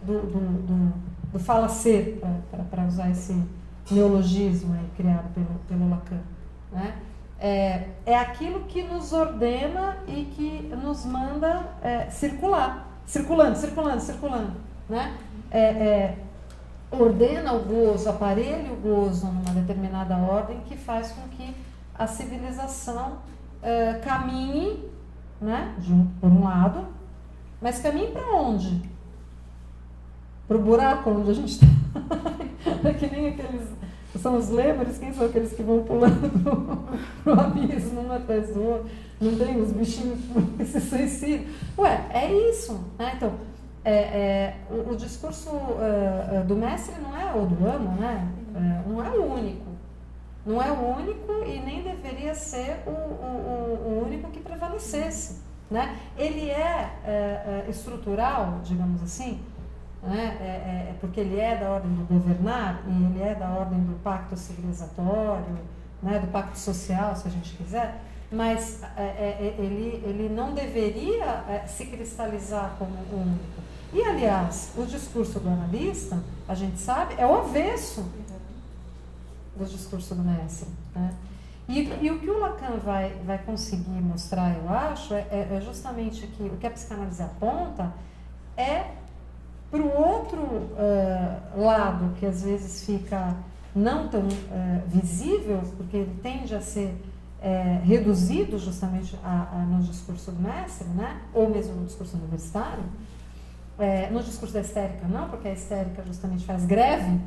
do fala-ser, para usar esse neologismo aí, criado pelo Lacan. Né? É aquilo que nos ordena e que nos manda circulando. Né? Ordena o gozo, aparelha o gozo numa determinada ordem que faz com que a civilização caminhe, né, por um lado, mas caminhe para onde? Para o buraco onde a gente está. É que nem aqueles, são os lêmures, quem são aqueles que vão pulando pro abismo um atrás do outro? Não tem os bichinhos que se suicidam? É isso, né? Então, o discurso do mestre não é, ou do Amo, né? Não é o único. Não é o único e nem deveria ser o único que prevalecesse. Né? Ele é estrutural, digamos assim, né? Porque ele é da ordem do governar e ele é da ordem do pacto civilizatório, né? Do pacto social, se a gente quiser, mas ele não deveria se cristalizar como único. E, aliás, o discurso do analista, a gente sabe, é o avesso do discurso do mestre. Né? E o que o Lacan vai conseguir mostrar, eu acho, é justamente que o que a psicanálise aponta é para o outro lado, que às vezes fica não tão visível, porque ele tende a ser reduzido justamente no discurso do mestre, né? Ou mesmo no discurso universitário. No discurso da histérica não, porque a histérica justamente faz greve,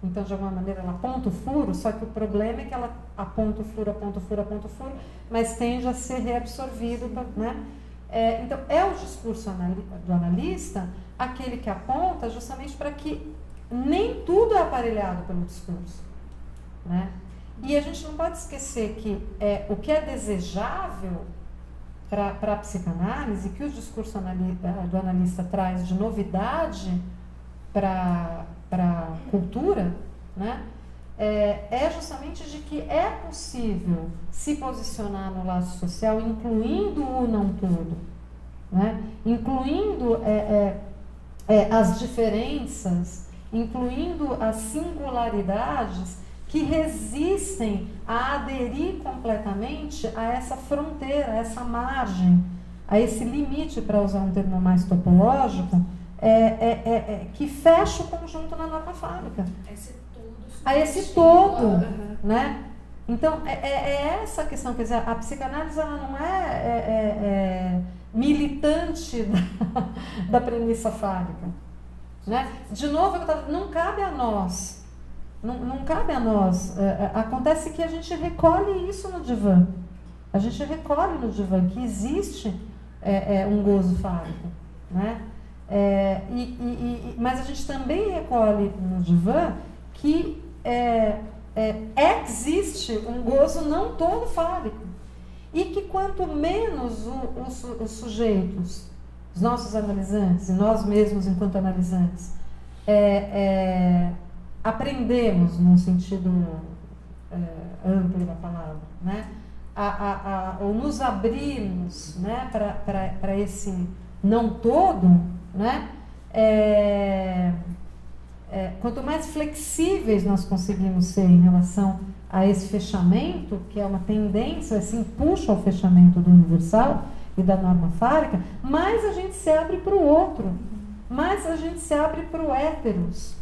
então de alguma maneira ela aponta o furo, só que o problema é que ela aponta o furo, mas tende a ser reabsorvido, né? Então é o discurso do analista aquele que aponta justamente para que nem tudo é aparelhado pelo discurso, né? E a gente não pode esquecer que o que é desejável para a psicanálise, que o discurso do analista traz de novidade para a cultura, né, é justamente de que é possível se posicionar no laço social, incluindo o não todo, né, incluindo as diferenças, incluindo as singularidades que resistem a aderir completamente a essa fronteira, a essa margem, a esse limite, para usar um termo mais topológico, que fecha o conjunto na norma fálica. A esse todo, né? Então, essa a questão, quer dizer, a psicanálise ela não é militante da premissa fálica, né? De novo, não cabe a nós. Não cabe a nós. Acontece que a gente recolhe isso no divã. A gente recolhe no divã que existe um gozo fálico, né? Mas a gente também recolhe no divã que existe um gozo não todo fálico. E que quanto menos os sujeitos, os nossos analisantes, e nós mesmos enquanto analisantes, aprendemos, num sentido amplo da palavra, né? Ou nos abrirmos, né, para esse não todo, né? Quanto mais flexíveis nós conseguimos ser em relação a esse fechamento, que é uma tendência, esse impulso ao fechamento do universal e da norma fálica, mais a gente se abre para o outro, mais a gente se abre para o héteros.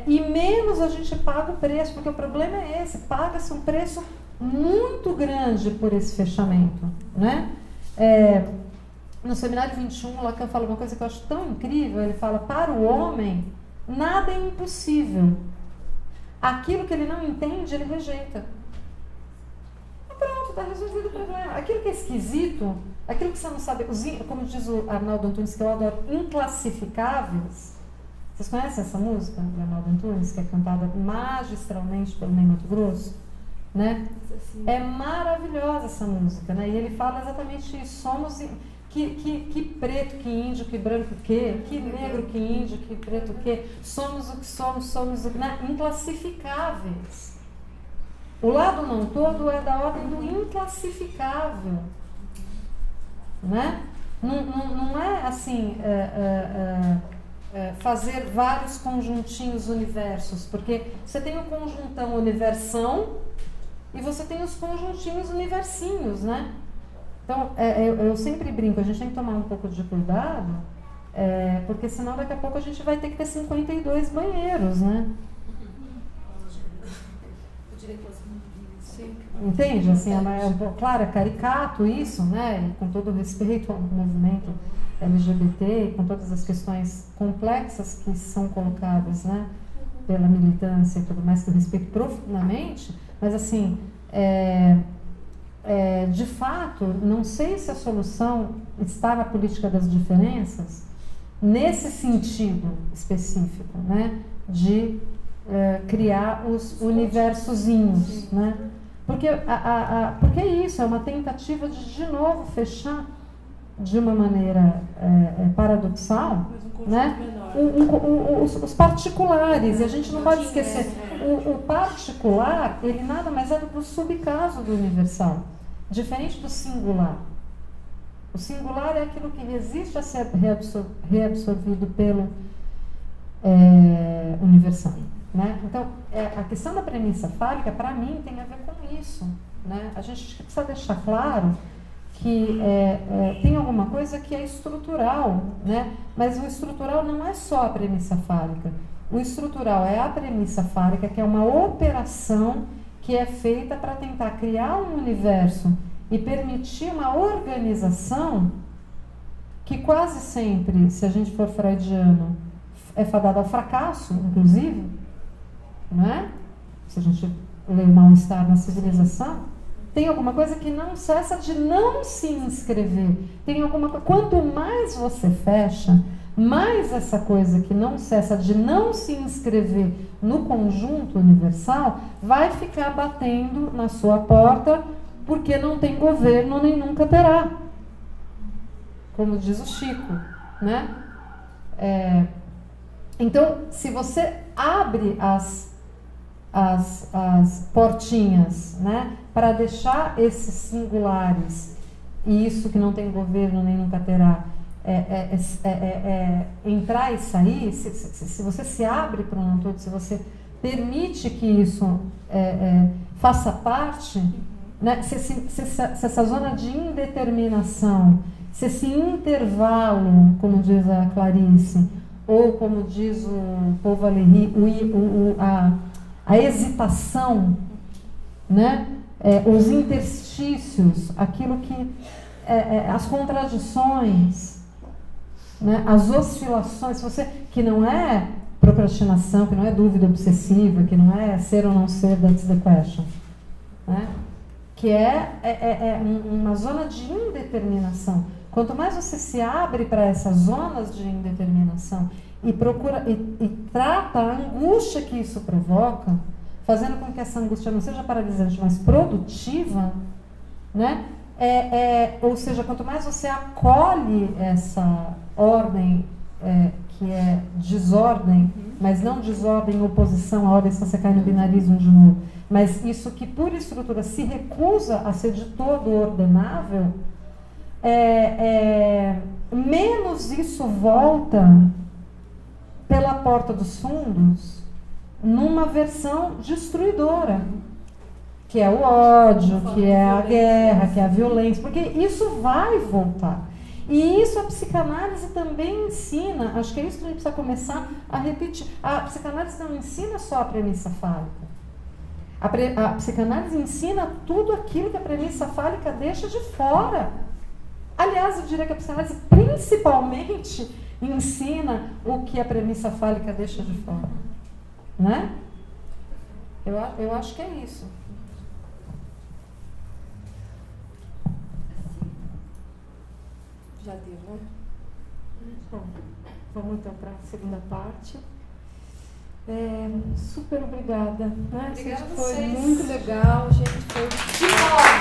E menos a gente paga o preço, porque o problema é esse, paga-se um preço muito grande por esse fechamento, né? No Seminário 21, o Lacan fala uma coisa que eu acho tão incrível, ele fala, para o homem, nada é impossível. Aquilo que ele não entende, ele rejeita. Pronto, está resolvido o problema. Aquilo que é esquisito, aquilo que você não sabe, como diz o Arnaldo Antunes, que eu adoro, inclassificáveis, Vocês conhecem essa música, de Arnaldo Antunes, que é cantada magistralmente pelo Ney Matogrosso? Né? É maravilhosa essa música, né? E ele fala exatamente isso. Somos que preto, que índio, que branco, que negro, que índio, que preto, que somos o que somos né? Inclassificáveis. O lado não todo é da ordem do inclassificável, né? Não é assim fazer vários conjuntinhos universos, porque você tem o conjuntão universão e você tem os conjuntinhos universinhos, né? Então, eu sempre brinco, a gente tem que tomar um pouco de cuidado, porque senão daqui a pouco a gente vai ter que ter 52 banheiros, né? Entende? Assim, claro, é caricato isso, né? E com todo respeito ao movimento LGBT, com todas as questões complexas que são colocadas, né? Pela militância e tudo mais, que eu respeito profundamente, mas assim, de fato, não sei se a solução está na política das diferenças, nesse sentido específico, né? De criar os universozinhos, né? Porque é isso, é uma tentativa de novo fechar de uma maneira paradoxal, né? Os particulares, e a gente não pode esquecer, o particular, ele nada mais é do que o subcaso do universal, diferente do singular. O singular é aquilo que resiste a ser reabsorvido pelo universal. Né? Então, a questão da premissa fálica, para mim, tem a ver com isso. Né? A gente precisa deixar claro que tem alguma coisa que é estrutural, né? Mas o estrutural não é só a premissa fálica. O estrutural é a premissa fálica, que é uma operação que é feita para tentar criar um universo e permitir uma organização que quase sempre, se a gente for freudiano, é fadada ao fracasso, inclusive, não é? Se a gente lê o mal-estar na civilização, tem alguma coisa que não cessa de não se inscrever. Tem alguma coisa. Quanto mais você fecha, mais essa coisa que não cessa de não se inscrever no conjunto universal vai ficar batendo na sua porta, porque não tem governo nem nunca terá. Como diz o Chico, né? Então, se você abre as portinhas, né, para deixar esses singulares, e isso que não tem governo nem nunca terá, entrar e sair, se você se abre para um todo, se você permite que isso faça parte, né, se essa zona de indeterminação, se esse intervalo, como diz a Clarice, ou como diz o Paul Valéry, a hesitação, né? Os interstícios, aquilo que as contradições, né? As oscilações, que não é procrastinação, que não é dúvida obsessiva, que não é ser ou não ser, that's the question, né? Que é uma zona de indeterminação. Quanto mais você se abre para essas zonas de indeterminação e procura e trata a angústia que isso provoca, fazendo com que essa angústia não seja paralisante, mas produtiva, né? Ou seja, quanto mais você acolhe essa ordem que é desordem, mas não desordem em oposição à ordem, se você cai no binarismo de novo, mas isso que por estrutura se recusa a ser de todo ordenável, menos isso volta pela porta dos fundos numa versão destruidora, que é o ódio, que é a guerra, que é a violência, porque isso vai voltar. E isso a psicanálise também ensina, acho que é isso que a gente precisa começar a repetir. A psicanálise não ensina só a premissa fálica. A psicanálise ensina tudo aquilo que a premissa fálica deixa de fora. Aliás, eu diria que a psicanálise principalmente ensina o que a premissa fálica deixa de fora. Né? Eu acho que é isso. Já deu, né? Bom, vamos então para a segunda parte. Super obrigada. Né? Obrigada a Foi vocês. muito legal, gente. Foi De volta!